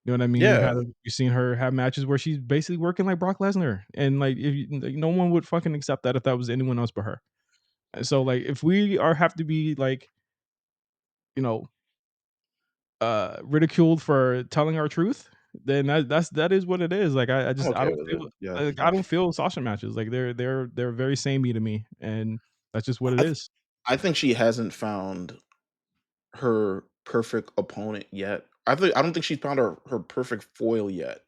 You know what I mean? Yeah. You've seen her have matches where she's basically working like Brock Lesnar, and, like, if you like, no one would fucking accept that if that was anyone else but her. And so, like, if we are have to be, like, you know, ridiculed for telling our truth, then that is what it is. Like, I I'm just I okay don't with it. feel Yeah. like, I don't feel Sasha matches. Like, they're very samey to me, and that's just what it I th is. I think she hasn't found her perfect opponent yet. I don't think she's found her perfect foil yet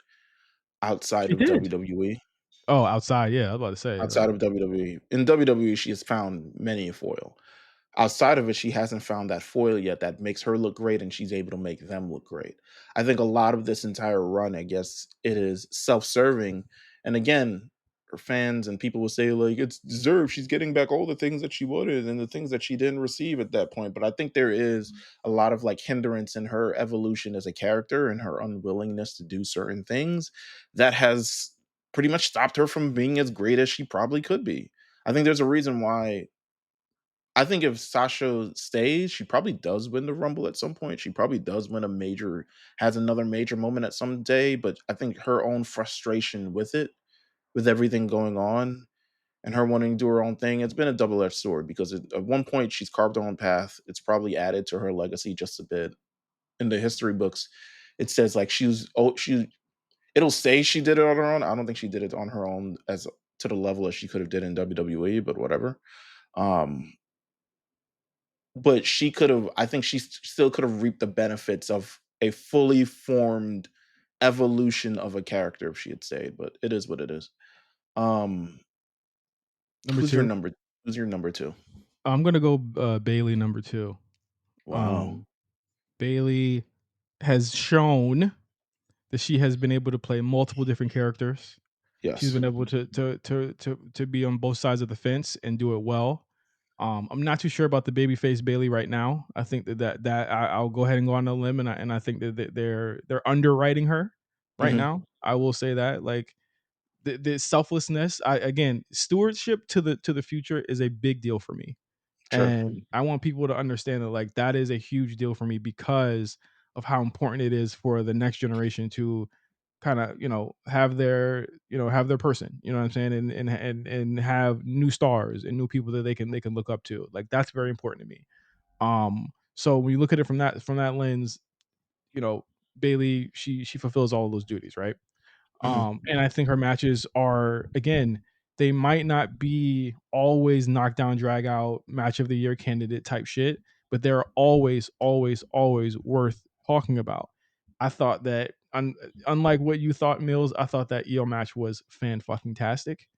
outside She of did. WWE. Oh, outside, yeah, I was about to say, like Outside of WWE. In WWE, she has found many a foil. Outside of it, she hasn't found that foil yet that makes her look great and she's able to make them look great. I think a lot of this entire run, I guess, it is self-serving. And again, her fans and people will say, like, it's deserved. She's getting back all the things that she wanted and the things that she didn't receive at that point. But I think there is a lot of like hindrance in her evolution as a character and her unwillingness to do certain things that has pretty much stopped her from being as great as she probably could be. I think there's a reason why I think if Sasha stays, she probably does win the Rumble at some point. She probably does win a major, has another major moment at some day. But I think her own frustration with it, with everything going on, and her wanting to do her own thing, it's been a double-edged sword because at one point she's carved her own path. It's probably added to her legacy just a bit. In the history books, it says like it'll say she did it on her own. I don't think she did it on her own as to the level as she could have did in WWE, but whatever. Um, but she could have I think she still could have reaped the benefits of a fully formed evolution of a character if she had stayed, but it is what it is. Um, number who's your 2. number who's your number 2? I'm gonna go, Bailey number 2. Wow. Um, Bailey has shown that she has been able to play multiple different characters. She's Yes. been able to be on both sides of the fence and do it well. I'm not too sure about the babyface Bailey right now. I think I'll go ahead and go on a limb, and I think that they're underwriting her right Mhm. now. I will say that, like, the selflessness. I again, stewardship to the future is a big deal for me, Sure. and I want people to understand that, like, that is a huge deal for me because of how important it is for the next generation to kind of, have their person, you know what I'm saying, and have new stars and new people that they can look up to. Like, that's very important to me. So when you look at it from that lens, you know, Bailey, she fulfills all of those duties, right? Mhm. And I think her matches are, again, they might not be always knockdown, drag out, match of the year candidate type shit, but they're always, always, always worth talking about. I thought that, unlike what you thought, Mills, I thought that EO match was fan fucking tastic.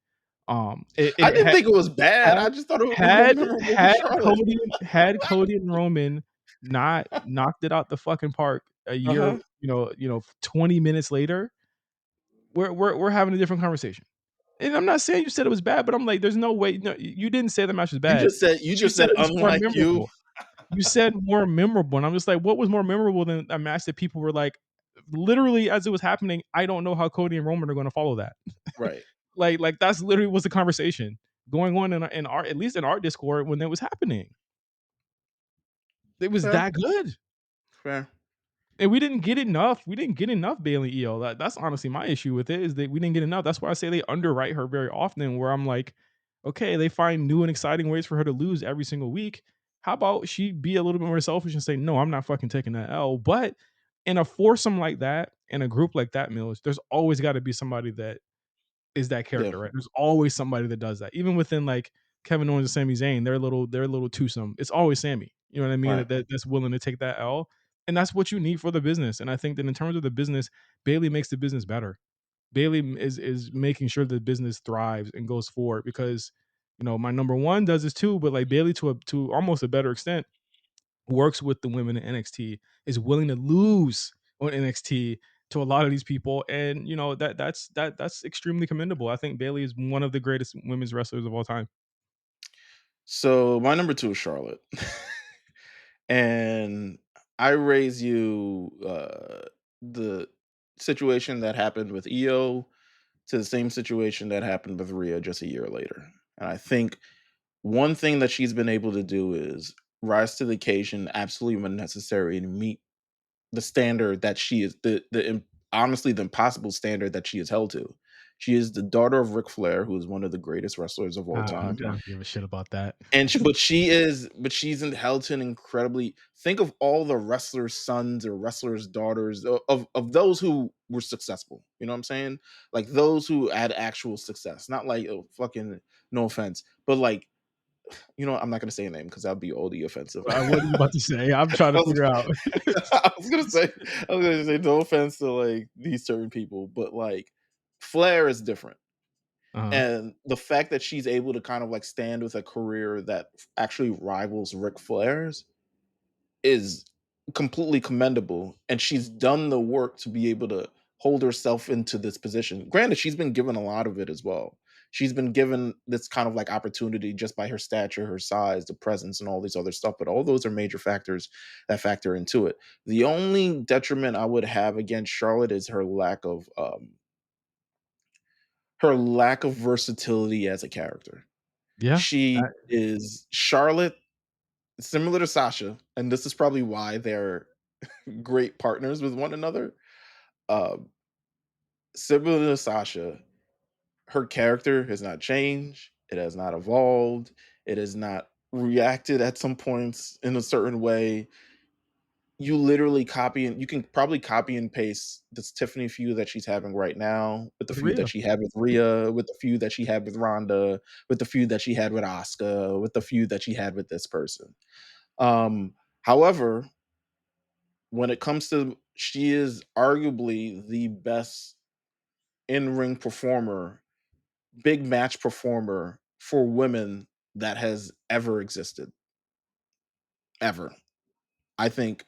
And I it didn't think it was bad. had I just thought it was more memorable with Charlotte. Cody and Roman not knocked it out the fucking park a year, Uh-huh. 20 minutes later, we're having a different conversation. And I'm not saying you said it was bad, but I'm like, there's no way. No, you didn't say the match was bad. You You just said said it was more unlike you. memorable. You said more memorable, and I'm just like, what was more memorable than a match that people were like, literally as it was happening, I don't know how Cody and Roman are going to follow that. Right. Like that's literally was the conversation going on in our, at least in our Discord when that was happening. It was Fair. that good. Fair. And we didn't get enough. We didn't get enough Bailey EO. That's honestly my issue with it, is that we didn't get enough. That's why I say they underwrite her very often. Where I'm like, okay, they find new and exciting ways for her to lose every single week. How about she be a little bit more selfish and say, no, I'm not fucking taking that L. But in a foursome like that, in a group like that, Mills, there's always got to be somebody that is that Yeah. character, right? There's always somebody that does that. Even within like Kevin Owens and Sami Zayn, they're a little twosome. It's always Sammy. You know what I mean? Right. That's willing to take that L. And that's what you need for the business. And I think that in terms of the business, Bailey makes the business better. Bailey is making sure the business thrives and goes forward because my number one does this too, but like Bailey to almost a better extent works with the women in NXT, is willing to lose on NXT to a lot of these people, and that's extremely commendable. I think Bailey is one of the greatest women's wrestlers of all time. So my number two is Charlotte. And I raise you the situation that happened with EO to the same situation that happened with Rhea just a year later. And I think one thing that she's been able to do is rise to the occasion absolutely when necessary and meet the standard that she is honestly the impossible standard that she is held to. She is the daughter of Ric Flair, who is one of the greatest wrestlers of all I time. don't give a shit about that. And but she's held to an incredibly, think of all the wrestlers' sons or wrestlers' daughters of those who were successful. You know what I'm saying? Like those who had actual success, not like, oh, fucking, no offense, but like, I'm not gonna say a name because that'd be oldie offensive. What are you about to say? I'm trying I to was, figure out. I was gonna say no offense to like these certain people, but like Flair is different. Uh-huh. And the fact that she's able to kind of like stand with a career that actually rivals Ric Flair's is completely commendable. And she's done the work to be able to hold herself into this position. Granted, she's been given a lot of it as well. She's been given this kind of like opportunity just by her stature, her size, the presence, and all these other stuff. But all those are major factors that factor into it. The only detriment I would have against Charlotte is her lack of versatility as a character. Yeah. She That is Charlotte, similar to Sasha, and this is probably why they're great partners with one another. Uh, Similar to Sasha, her character has not changed. It has not evolved. It has not reacted at some points in a certain way. You can probably copy and paste this Tiffany feud that she's having right now with the with feud that Rhea. she had with Rhea, with the feud that she had with Ronda, with the feud that she had with Asuka, with the feud that she had with this person. However, when it comes to, she is arguably the best in-ring performer, big match performer for women that has ever existed. Ever. I think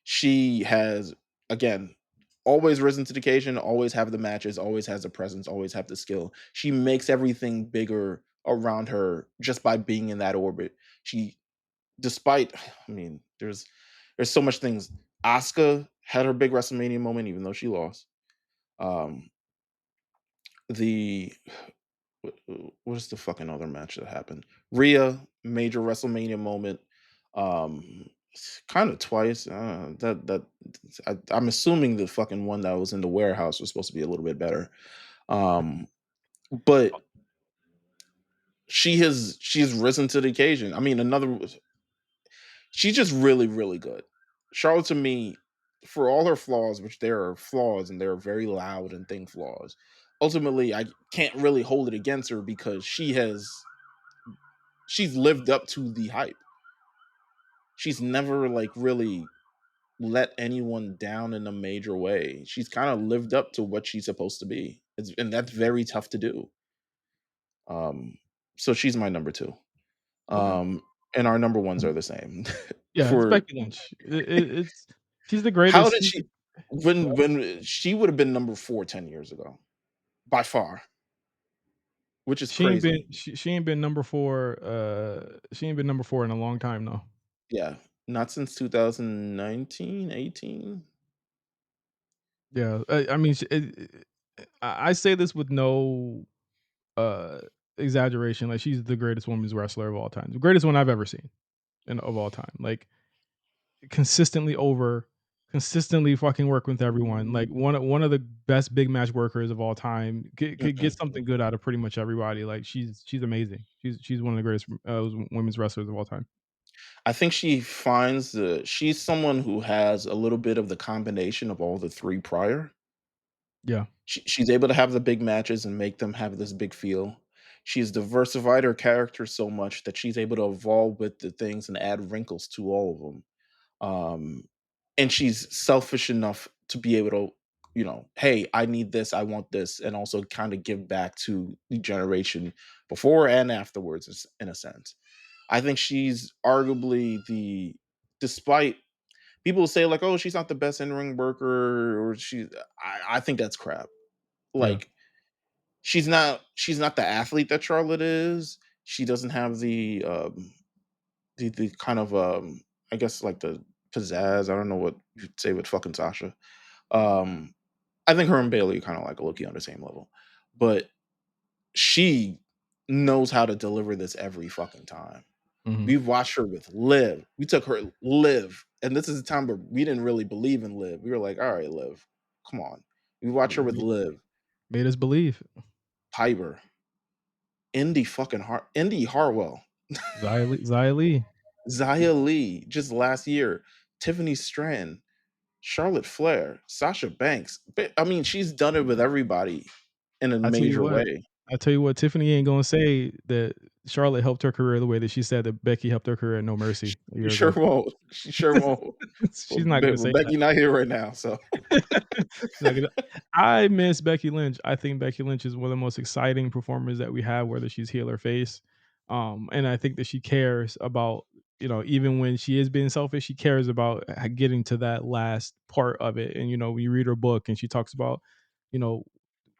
she has, again, always risen to the occasion, always have the matches, always has the presence, always have the skill. She makes everything bigger around her just by being in that orbit. She, despite, I mean, there's so much things. Asuka had her big WrestleMania moment, even though she lost. Um, the what is the fucking other match that happened? Rhea, major WrestleMania moment. Kind of twice. I'm assuming the fucking one that was in the warehouse was supposed to be a little bit better. Um, but she's risen to the occasion. I mean, she's just really, really good. Charlotte, to me, for all her flaws, which there are flaws and they're very loud and thing flaws, ultimately I can't really hold it against her because she's lived up to the hype. She's never like really let anyone down in a major way. She's kind of lived up to what she's supposed to be. And that's very tough to do. Um, so she's my number two. Okay. Um, and our number ones Mhm. are the same. Yeah, it's For Becky Lynch. It's she's the how greatest. did she when she would have been number 4 10 years ago, by far, which is crazy. She ain't been number 4, she ain't been number 4 in a long time though. Yeah, not since 2019, 18. Yeah, I mean, I say this with no, uh, exaggeration, like, she's the greatest women's wrestler of all time, the greatest one I've ever seen and of all time, like, consistently over, consistently fucking work with everyone, like, one of the best big match workers of all time, could get Mm-mm. something good out of pretty much everybody, like, she's amazing. She's one of the greatest, women's wrestlers of all time. I think she finds the she's someone who has a little bit of the combination of all the 3 prior. Yeah, She's able to have the big matches and make them have this big feel. She's diversified her character so much that she's able to evolve with the things and add wrinkles to all of them. And she's selfish enough to be able to, hey, I need this, I want this, and also kind of give back to the generation before and afterwards, in a sense. I think she's arguably despite people say like, oh, she's not the best in ring worker, or I think that's crap. yeah, Like, she's not the athlete that Charlotte is. She doesn't have the kind of I guess like the pizzazz. I don't know what you'd say with fucking Sasha. Um I think her and Bailey kind of like Loki on the same level. But she knows how to deliver this every fucking time. mhm, We've watched her with Liv. We took her Liv. And this is a time where we didn't really believe in Liv. We were like, all right, Liv, come on. We watched her with ma Liv, made us believe. Piper, Indy Hartwell, Xia Li. Zia Lee just last year, Tiffany Stratton, Charlotte Flair, Sasha Banks. I mean, she's done it with everybody in a I tell you major what way. I tell you what, Tiffany ain't gonna say that Charlotte helped her career the way that she said that Becky helped her career at No Mercy a She year sure ago. won't. She sure won't. Well, She's not gonna say that. Becky not here right now, so She's not gonna I miss Becky Lynch. I think Becky Lynch is one of the most exciting performers that we have, whether she's heel or face. And I think that she cares about, even when she is being selfish, she cares about getting to that last part of it. And, when you read her book and she talks about, you know,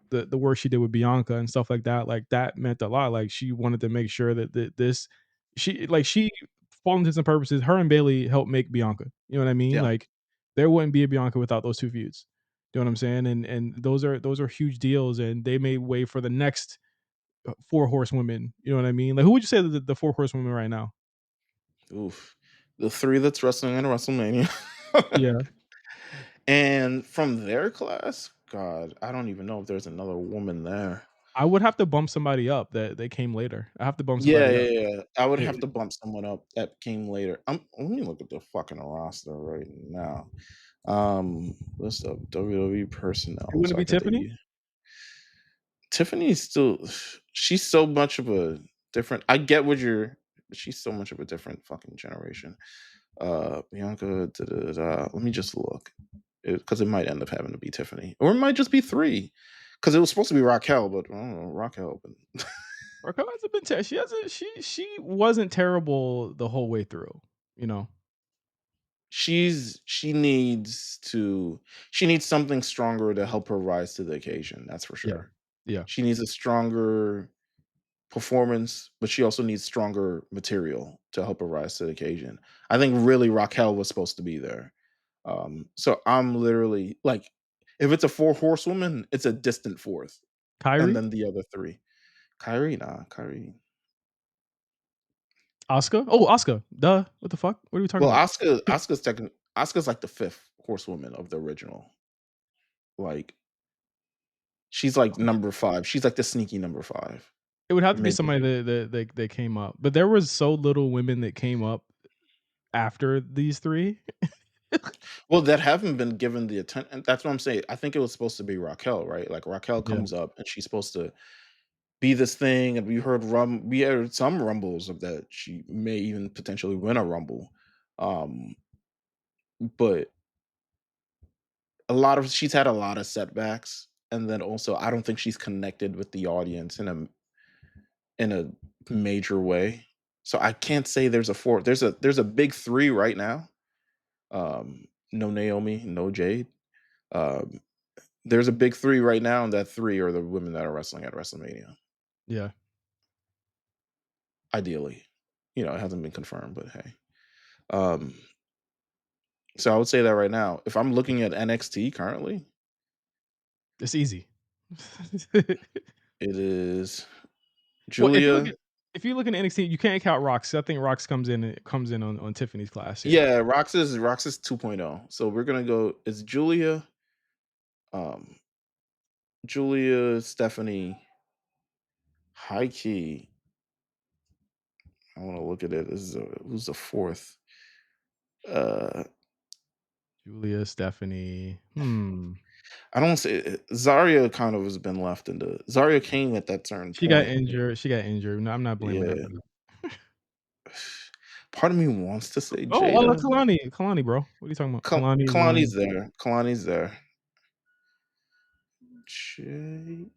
the work she did with Bianca and stuff like that meant a lot. Like she wanted to make sure that this she for all intents and purposes, her and Bailey helped make Bianca. You know what I mean? yeah. Like there wouldn't be a Bianca without those two feuds. You know what I'm saying? And those are huge deals, and they made way for the next four horsewomen. You know what I mean? Like who would you say the four horsewomen right now? Oof. The 3 that's wrestling in WrestleMania. Yeah, And from their class, God, I don't even know if there's another woman there. I would have to bump somebody up that they came later. I have to bump Yeah, somebody up. yeah, yeah. I would have It, to bump someone up that came later. Let me look at the fucking roster right now. List of WWE it personnel wouldn't so I be could tell Tiffany. you. Tiffany's still she's so much of a different I get what you're she's so much of a different fucking generation. Bianca, da, da, da, da. Let me just look. Because it might end up having to be Tiffany. Or it might just be 3. Because it was supposed to be Raquel, but I don't know, Raquel. But Raquel hasn't been she hasn't she wasn't terrible the whole way through, you know? she needs to she needs something stronger to help her rise to the occasion, that's for Yeah. sure. Yeah. She needs a stronger performance, but she also needs stronger material to help her rise to the occasion. I think really Raquel was supposed to be there. So I'm literally like, if it's a four horsewoman, it's a distant fourth, and Kyrie? then the other 3. Kyrie, nah, Kyrie. Asuka? Oh, Asuka. Duh. What the fuck? What are we talking Well, about? Asuka's like the 5th horsewoman of the original. Like, she's like number 5. She's like the sneaky number 5. It would have Or to be maybe somebody that came up, but there was so little women that came up after these 3. well, that haven't been given the attention. And that's what I'm saying. I think it was supposed to be Raquel, right? Like Raquel Yeah. comes up and she's supposed to be this thing, and we heard some rumbles of that she may even potentially win a rumble. Um, but she's had a lot of setbacks, and then also I don't think she's connected with the audience in a major way. So I can't say there's a four. There's a big three right now. No Naomi, no Jade. Um, there's a big three right now, and that three are the women that are wrestling at WrestleMania. Yeah. Ideally, it hasn't been confirmed, but hey. Um, so I would say that right now, if I'm looking at NXT currently, It's easy. it is Well, Julia. if you look at NXT, you can't count Rox. I think Rox comes in on Tiffany's class here. Yeah, Roxas 2.0. So we're gonna go. It's um, Julia, Stephanie, high key. I want to look at it. Who's the fourth? Uh, Julia, Stephanie. Hmm. I don't say Zarya kind of has been left in the Zarya came at that certain She got point. injured. She got injured. No, I'm not blaming her Yeah. for that. Part of me wants to say Oh, Jada. Kalani. Kalani, bro. What are you talking about? Kalani is Kalani's one. there. Kalani's there.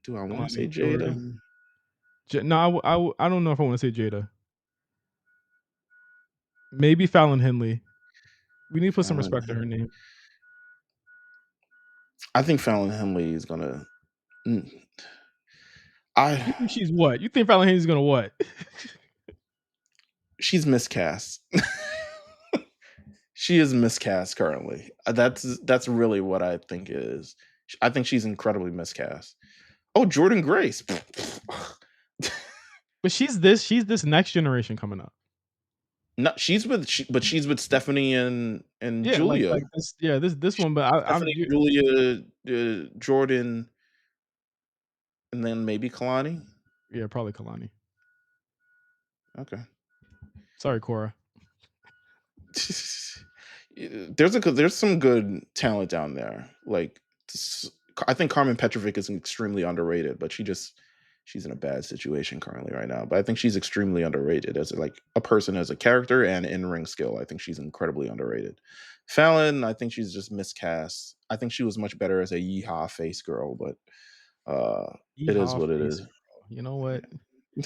Do I want to say Kalani, Jada? Jordan. No, I don't know if I wanna say Jada. Maybe Fallon Henley. We need to put some Fallon. respect to her name. I think Fallon Henley is gonna. mm, I You think she's what? You think Fallon Henley's gonna what? she's miscast. She is miscast currently. That's really what I think it is. I think she's incredibly miscast. Oh, Jordan Grace. But she's this next generation coming up. No, but she's with Stephanie and Yeah, Julia. like this yeah, this one, but I'm Stephanie, Julia, Jordan, and then maybe Kalani. yeah, probably Kalani. Okay. Sorry, Cora. There's some good talent down there. Like I think Carmen Petrovic is extremely underrated, but she's in a bad situation currently right now. But I think she's extremely underrated as like a person, as a character, and in ring skill. I think she's incredibly underrated. Fallon, I think she's just miscast. I think she was much better as a yeehaw face girl, but it is Yeehaw what it face is. girl. You know what?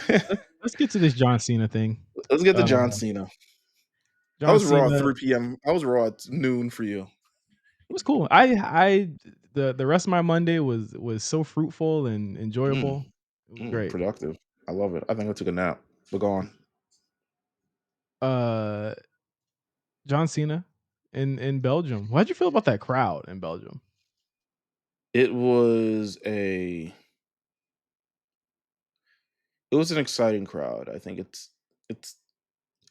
Yeah. Let's get to this John Cena thing. Let's get to Uh, John Cena. How John was Raw at Cena, 3 p.m.? How was Raw at noon for you? it was cool. I the rest of my Monday was so fruitful and enjoyable. Mm, It was great. productive. I love it. I think I took a nap. But go on. Uh, John Cena in Belgium. How'd you feel about that crowd in Belgium? It was a it was an exciting crowd. I think it's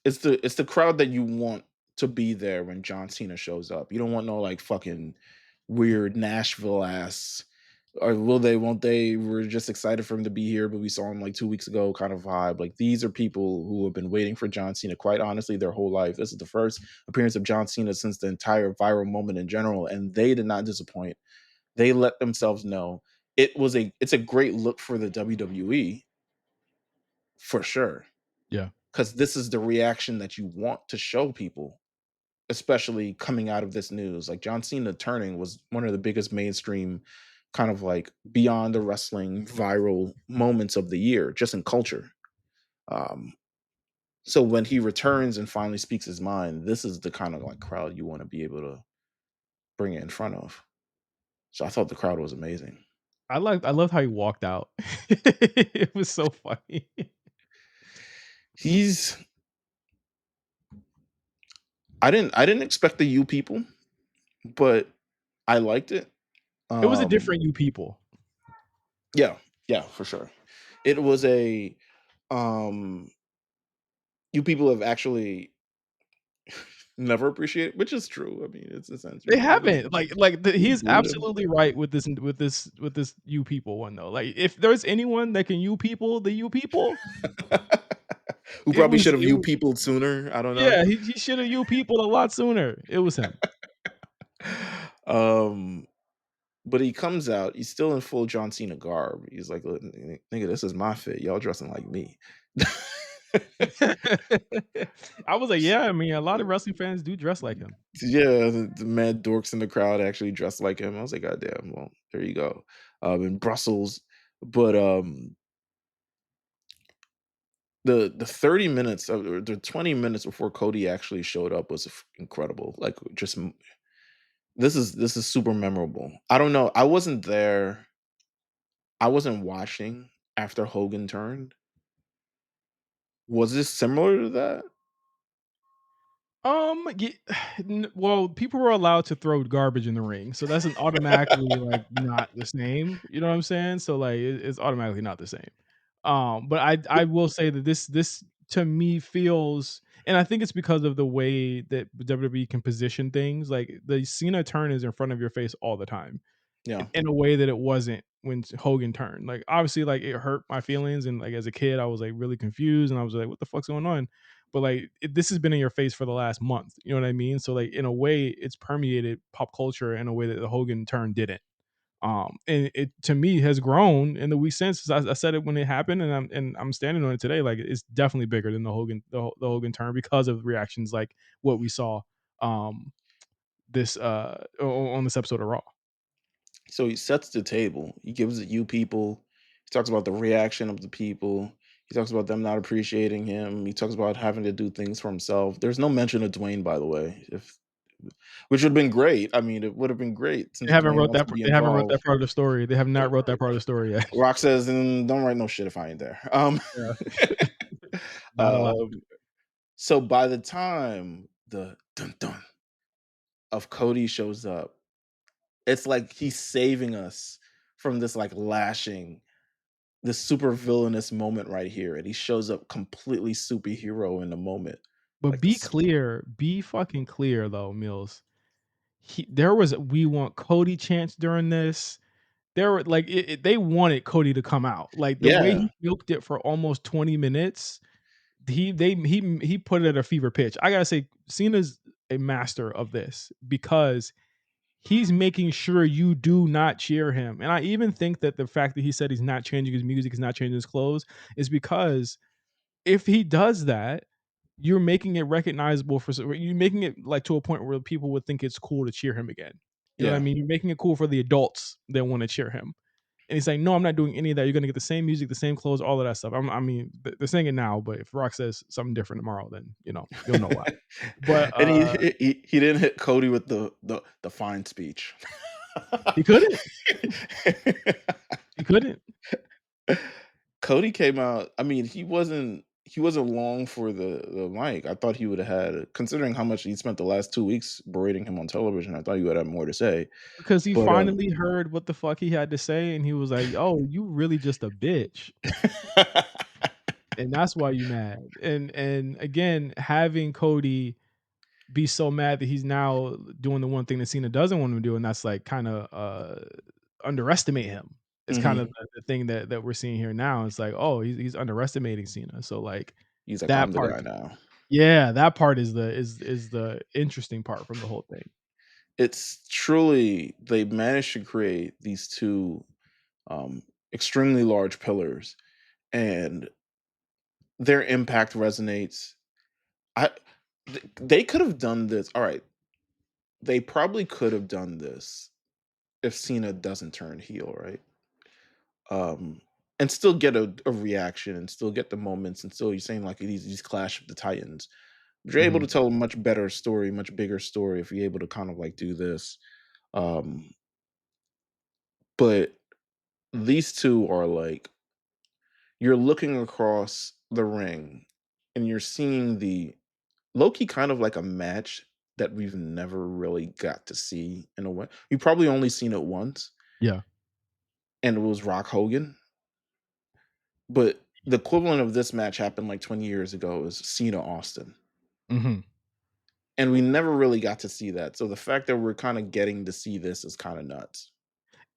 it's the crowd that you want to be there when John Cena shows up. You don't want no like fucking weird Nashville ass or will they, won't they? We're just excited for him to be here, but we saw him like 2 weeks ago kind of vibe. Like these are people who have been waiting for John Cena quite honestly their whole life. This is the first appearance of John Cena since the entire viral moment in general, and they did not disappoint. They let themselves know it's a great look for the WWE for sure. Yeah. Because this is the reaction that you want to show people, especially coming out of this news. Like John Cena turning was one of the biggest mainstream, kind of like beyond the wrestling viral moments of the year, just in culture. Um, so when he returns and finally speaks his mind, this is the kind of like crowd you want to be able to bring it in front of. So I thought the crowd was amazing. I loved how he walked out. It was so funny. He's I didn't expect the you people, but I liked it. It was a Um, different you people. yeah, yeah, for sure. It was a um you people have actually never appreciated, which is true. I mean, it's a sense They you've been haven't. Like you've he's booed him. absolutely right with this you people one though. Like if there's anyone that can you people, the you people, Who it probably was should have it you was people sooner. I don't know. yeah, he should have you people a lot sooner. It was him. um, but he comes out. He's still in full John Cena garb. He's like, "Look, nigga, this is my fit. Y'all dressing like me." I was like, yeah, I mean, a lot of wrestling fans do dress like him. Yeah, the mad dorks in the crowd actually dressed like him. I was like, God damn, well, there you go. In Brussels. But the 30 minutes of or the 20 minutes before Cody actually showed up was incredible. Like, just this is super memorable. I don't know. I wasn't there. I wasn't watching after Hogan turned. Was this similar to that? Ye well, people were allowed to throw garbage in the ring, so that's an automatically, like, not the same, you know what I'm saying? So, like, it's automatically not the same. But I will say that this to me feels, and I think it's because of the way that WWE can position things, like, the Cena turn is in front of your face all the time Yeah. in a way that it wasn't when Hogan turned. Like, obviously, like, it hurt my feelings, and, like, as a kid, I was, like, really confused, and I was like, "What the fuck's going on?" But, like, this has been in your face for the last month, you know what I mean? So, like, in a way, it's permeated pop culture in a way that the Hogan turn didn't. And it to me has grown in the week since. I said it when it happened, and I'm standing on it today. Like, it's definitely bigger than the Hogan turn because of reactions like what we saw um on this episode of Raw. So he sets the table. He gives it you people. He talks about the reaction of the people. He talks about them not appreciating him. He talks about having to do things for himself. There's no mention of Dwayne, by the way. If which would have been great. I mean, it would have been great since Dwayne wants to be They haven't wrote involved. that part of the story. They have not wrote that part of the story yet. Rock says, "Mm, don't write no shit if I ain't there." Yeah. Not allowed. um, so by the time the dun dun of Cody shows up, it's like he's saving us from this like lashing, this super villainous moment right here, and he shows up completely superhero in the moment, But like this. be fucking clear though, Mills. There was "We want Cody" chants during this. There were like they wanted Cody to come out. Like the way Yeah, he milked it for almost 20 minutes, he put it at a fever pitch. I gotta say, Cena's a master of this because he's making sure you do not cheer him. And I even think that the fact that he said he's not changing his music, he's not changing his clothes, is because if he does that, you're making it recognizable you're making it like to a point where people would think it's cool to cheer him again. You know what I yeah. mean? You're making it cool for the adults that want to cheer him. And he's like, "No, I'm not doing any of that. You're gonna get the same music, the same clothes, all of that stuff." I mean, they're saying it now, but if Rock says something different tomorrow, then you'll know why. But And he didn't hit Cody with the fine speech. he couldn't. He couldn't. Cody came out. I mean, he wasn't long for the mic. I thought he would have had, considering how much he spent the last 2 weeks berating him on television. I thought he would have more to say. Because he But finally heard what the fuck he had to say, and he was like, "Oh, you really just a bitch." And that's why you mad. And again, having Cody be so mad that he's now doing the one thing that Cena doesn't want him to do, and that's like kinda, underestimate him. It's kind of Mhm. the thing that we're seeing here now. It's like, oh, he's underestimating Cena. So, like, He's like, that I'm the part guy now. yeah, that part is the interesting part from the whole thing. It's truly, they managed to create these two um, extremely large pillars, and their impact resonates. I they could have done this. All right, they probably could have done this if Cena doesn't turn heel, right? Um, and still get a reaction, and still get the moments, and still you're saying like these Clash of the Titans. But you're able Mhm. to tell a much better story, much bigger story if you're able to kind of like do this. Um, but these two are like, you're looking across the ring and you're seeing the low-key kind of like a match that we've never really got to see in a way. We've probably only seen it once, Yeah. and it was Rock Hogan. But the equivalent of this match happened like 20 years ago is Cena Austin. Mhm. And we never really got to see that. So the fact that we're kind of getting to see this is kind of nuts.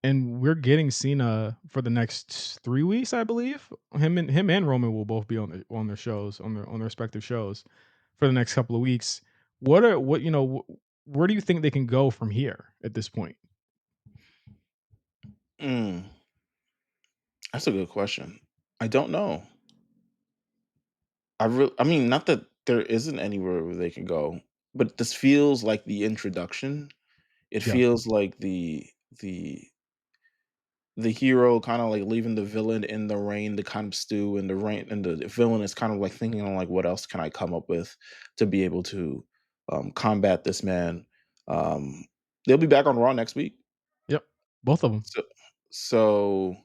And we're getting Cena for the next 3 weeks, I believe. Him and Roman will both be on their shows, on their respective shows for the next couple of weeks. What where do you think they can go from here at this point? Mm, that's a good question. I don't know. I mean, not that there isn't anywhere where they can go, but this feels like the introduction. It Yeah. feels like the the hero kind of like leaving the villain in the rain to kind of stew, and the rain and the villain is kind of like thinking on like what else can I come up with to be able to combat this man. Um, they'll be back on Raw next week. Yep, both of them. So, so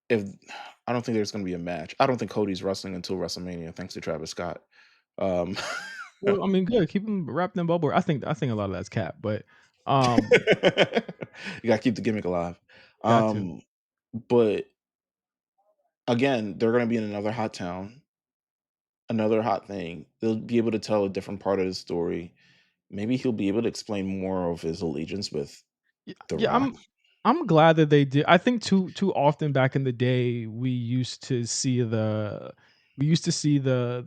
if I don't think there's going to be a match. I don't think Cody's wrestling until WrestleMania, thanks to Travis Scott. Um, Well, I mean, good. Keep them wrapped in bubble. I think a lot of that's cap, but you got to keep the gimmick alive. got to. Um, but again, they're going to be in another hot town, another hot thing. They'll be able to tell a different part of the story. Maybe he'll be able to explain more of his allegiance with The Yeah, Rock. I'm glad that they did. I think too often back in the day we used to see the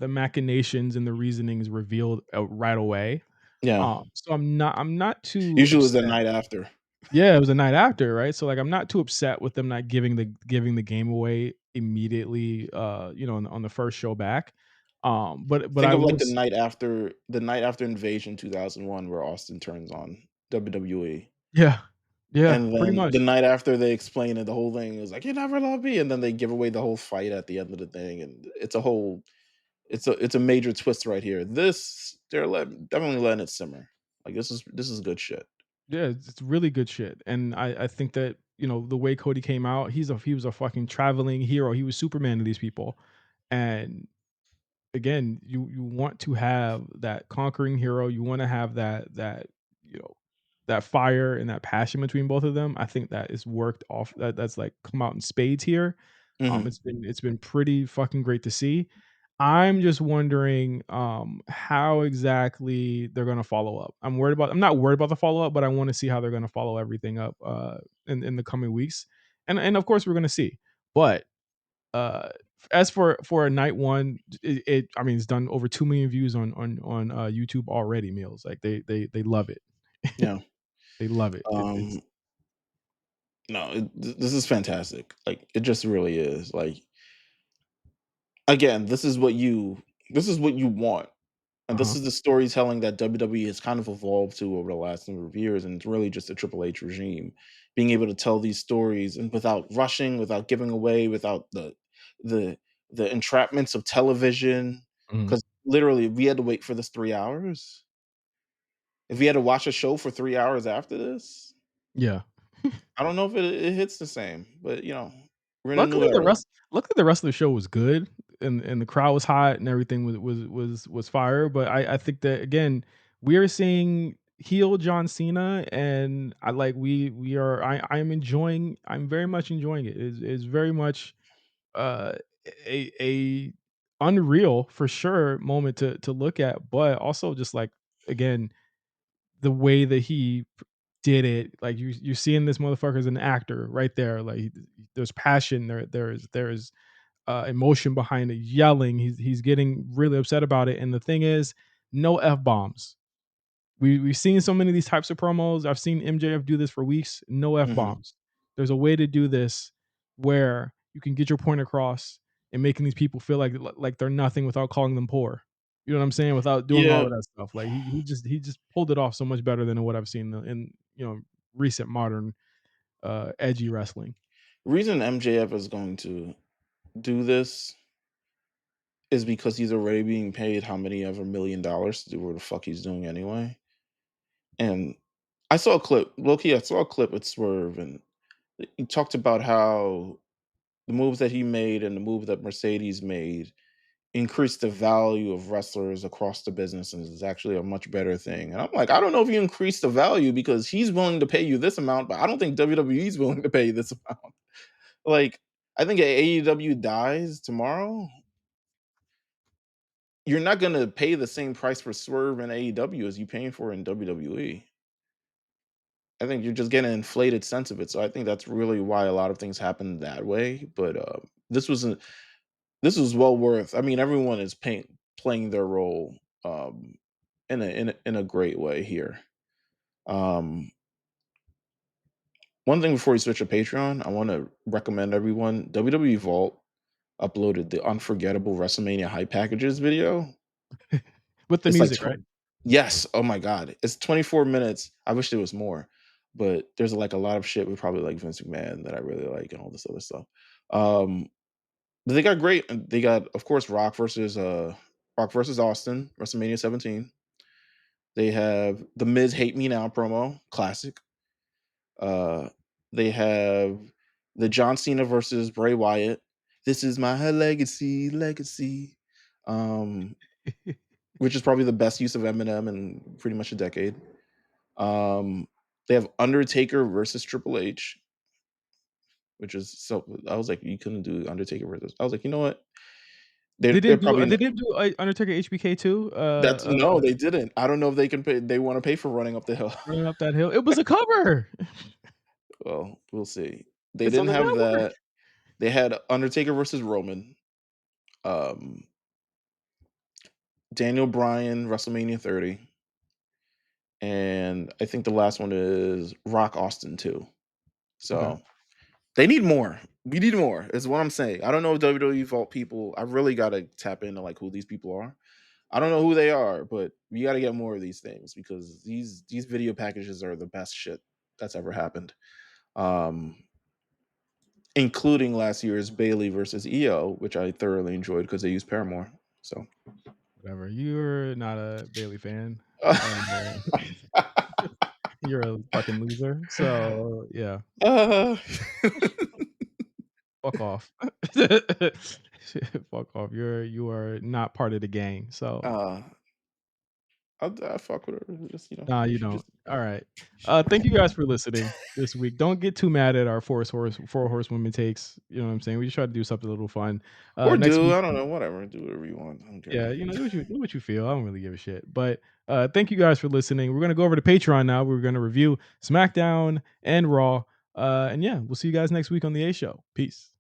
machinations and the reasonings revealed right away. Yeah. So I'm not too Usually it was the upset. night after. Yeah, it was a night after, right? So like I'm not too upset with them not giving the game away immediately. On the first show back. But Think I of like will. the night after Invasion 2001 where Austin turns on WWE. Yeah, yeah, And pretty then much. the night after they explain it, the whole thing is like, "You never loved me," and then they give away the whole fight at the end of the thing, and it's a major twist right here. This definitely letting it simmer. Like this is good shit. Yeah, it's really good shit, and I think that, the way Cody came out, he was a fucking traveling hero. He was Superman to these people, and again, you want to have that conquering hero. You want to have you know that fire and that passion between both of them. I think that is worked off. That's like come out in spades here. Mhm. It's been pretty fucking great to see. I'm just wondering how exactly they're gonna follow up. I'm not worried about the follow up, but I want to see how they're gonna follow everything up in the coming weeks. And of course we're gonna see. But uh as for a night one, I mean it's done over 2 million views on YouTube already. Meals like they love it. Yeah. They love it. It's Um, no, this is fantastic. Like, it just really is. Like, again, this is what you want. And this uh-huh. is the storytelling that WWE has kind of evolved to over the last number of years, and it's really just a Triple H regime being able to tell these stories and without rushing, without giving away, without the the entrapments of television. Mhm. Because literally, we had to wait for this 3 hours. If we had to watch a show for 3 hours after this, Yeah. I don't know if it hits the same. But we're in a new Luckily, the era. rest luckily the rest of the show was good, and the crowd was hot, and everything was fire. But I think that again, we are seeing heel John Cena, and I'm very much enjoying it. It's very much uh a unreal for sure moment to look at, but also just like again the way that he did it, like you're seeing this motherfucker as an actor right there. Like there's passion, there's emotion behind it, yelling. He's getting really upset about it. And the thing is, no f bombs. We've seen so many of these types of promos. I've seen MJF do this for weeks. No f Mhm. bombs. There's a way to do this where you can get your point across and making these people feel like they're nothing without calling them poor. You know what I'm saying? Without doing all Yeah, of that stuff. Like he just pulled it off so much better than what I've seen in recent modern edgy wrestling. reason MJF is going to do this is because he's already being paid how many ever $1 million to do what the fuck he's doing anyway. And I saw a clip, low key, I saw a clip with Swerve, and he talked about how the moves that he made and the move that Mercedes made increased the value of wrestlers across the business and is actually a much better thing. And I'm like, I don't know if you increase the value because he's willing to pay you this amount, but I don't think WWE is willing to pay you this amount. Like, I think if AEW dies tomorrow, you're not gonna pay the same price for Swerve in AEW as you paying for in WWE. I think you're just getting an inflated sense of it. So I think that's really why a lot of things happen that way. But this was well worth. I mean, everyone is playing their role in a great way here. Um, one thing before we switch to Patreon, I want to recommend everyone. WWE Vault uploaded the unforgettable WrestleMania hype packages video. With the It's like music, right? yes, oh my god, it's 24 minutes. I wish there was more. but there's like a lot of shit with probably like Vince McMahon that I really like and all this other stuff. Um, but they got great. They got, of course, Rock versus Austin, WrestleMania 17. They have the Miz Hate Me Now promo, classic. Uh, they have the John Cena versus Bray Wyatt. This is my legacy. Um, which is probably the best use of Eminem in pretty much a decade. Um, they have Undertaker versus Triple H, which is so. I was like, you couldn't do Undertaker versus. I was like, you know what? They're probably They didn't do Undertaker HBK too. that's no, they didn't. I don't know if they can pay. They want to pay for running up the hill. Running up that hill. It was a cover. Well, we'll see. They It's on didn't the have network. that. They had Undertaker versus Roman. Um, Daniel Bryan WrestleMania 30, and I think the last one is Rock Austin too. Okay. So they need more. We need more, is what I'm saying. I don't know if WWE Vault people. I really got to tap into like who these people are. I don't know who they are, but we got to get more of these things because these video packages are the best shit that's ever happened. Um, including last year's Bailey versus EO, which I thoroughly enjoyed because they used Paramore. So Whatever. You're not a Bailey fan. And you're a fucking loser. So yeah, uh, fuck off. Fuck off. You are not part of the gang. So uh, I fuck with her. Just nah, you you should don't. just All right. Thank you guys for listening this week. Don't get too mad at our four horsewomen takes. You know what I'm saying? We just try to do something a little fun. or Next do week, I don't know, whatever. Do whatever you want. I don't care. yeah, you know, do what you feel. I don't really give a shit. But thank you guys for listening. We're gonna go over to Patreon now. We're gonna review SmackDown and Raw. And yeah, we'll see you guys next week on the A Show. Peace.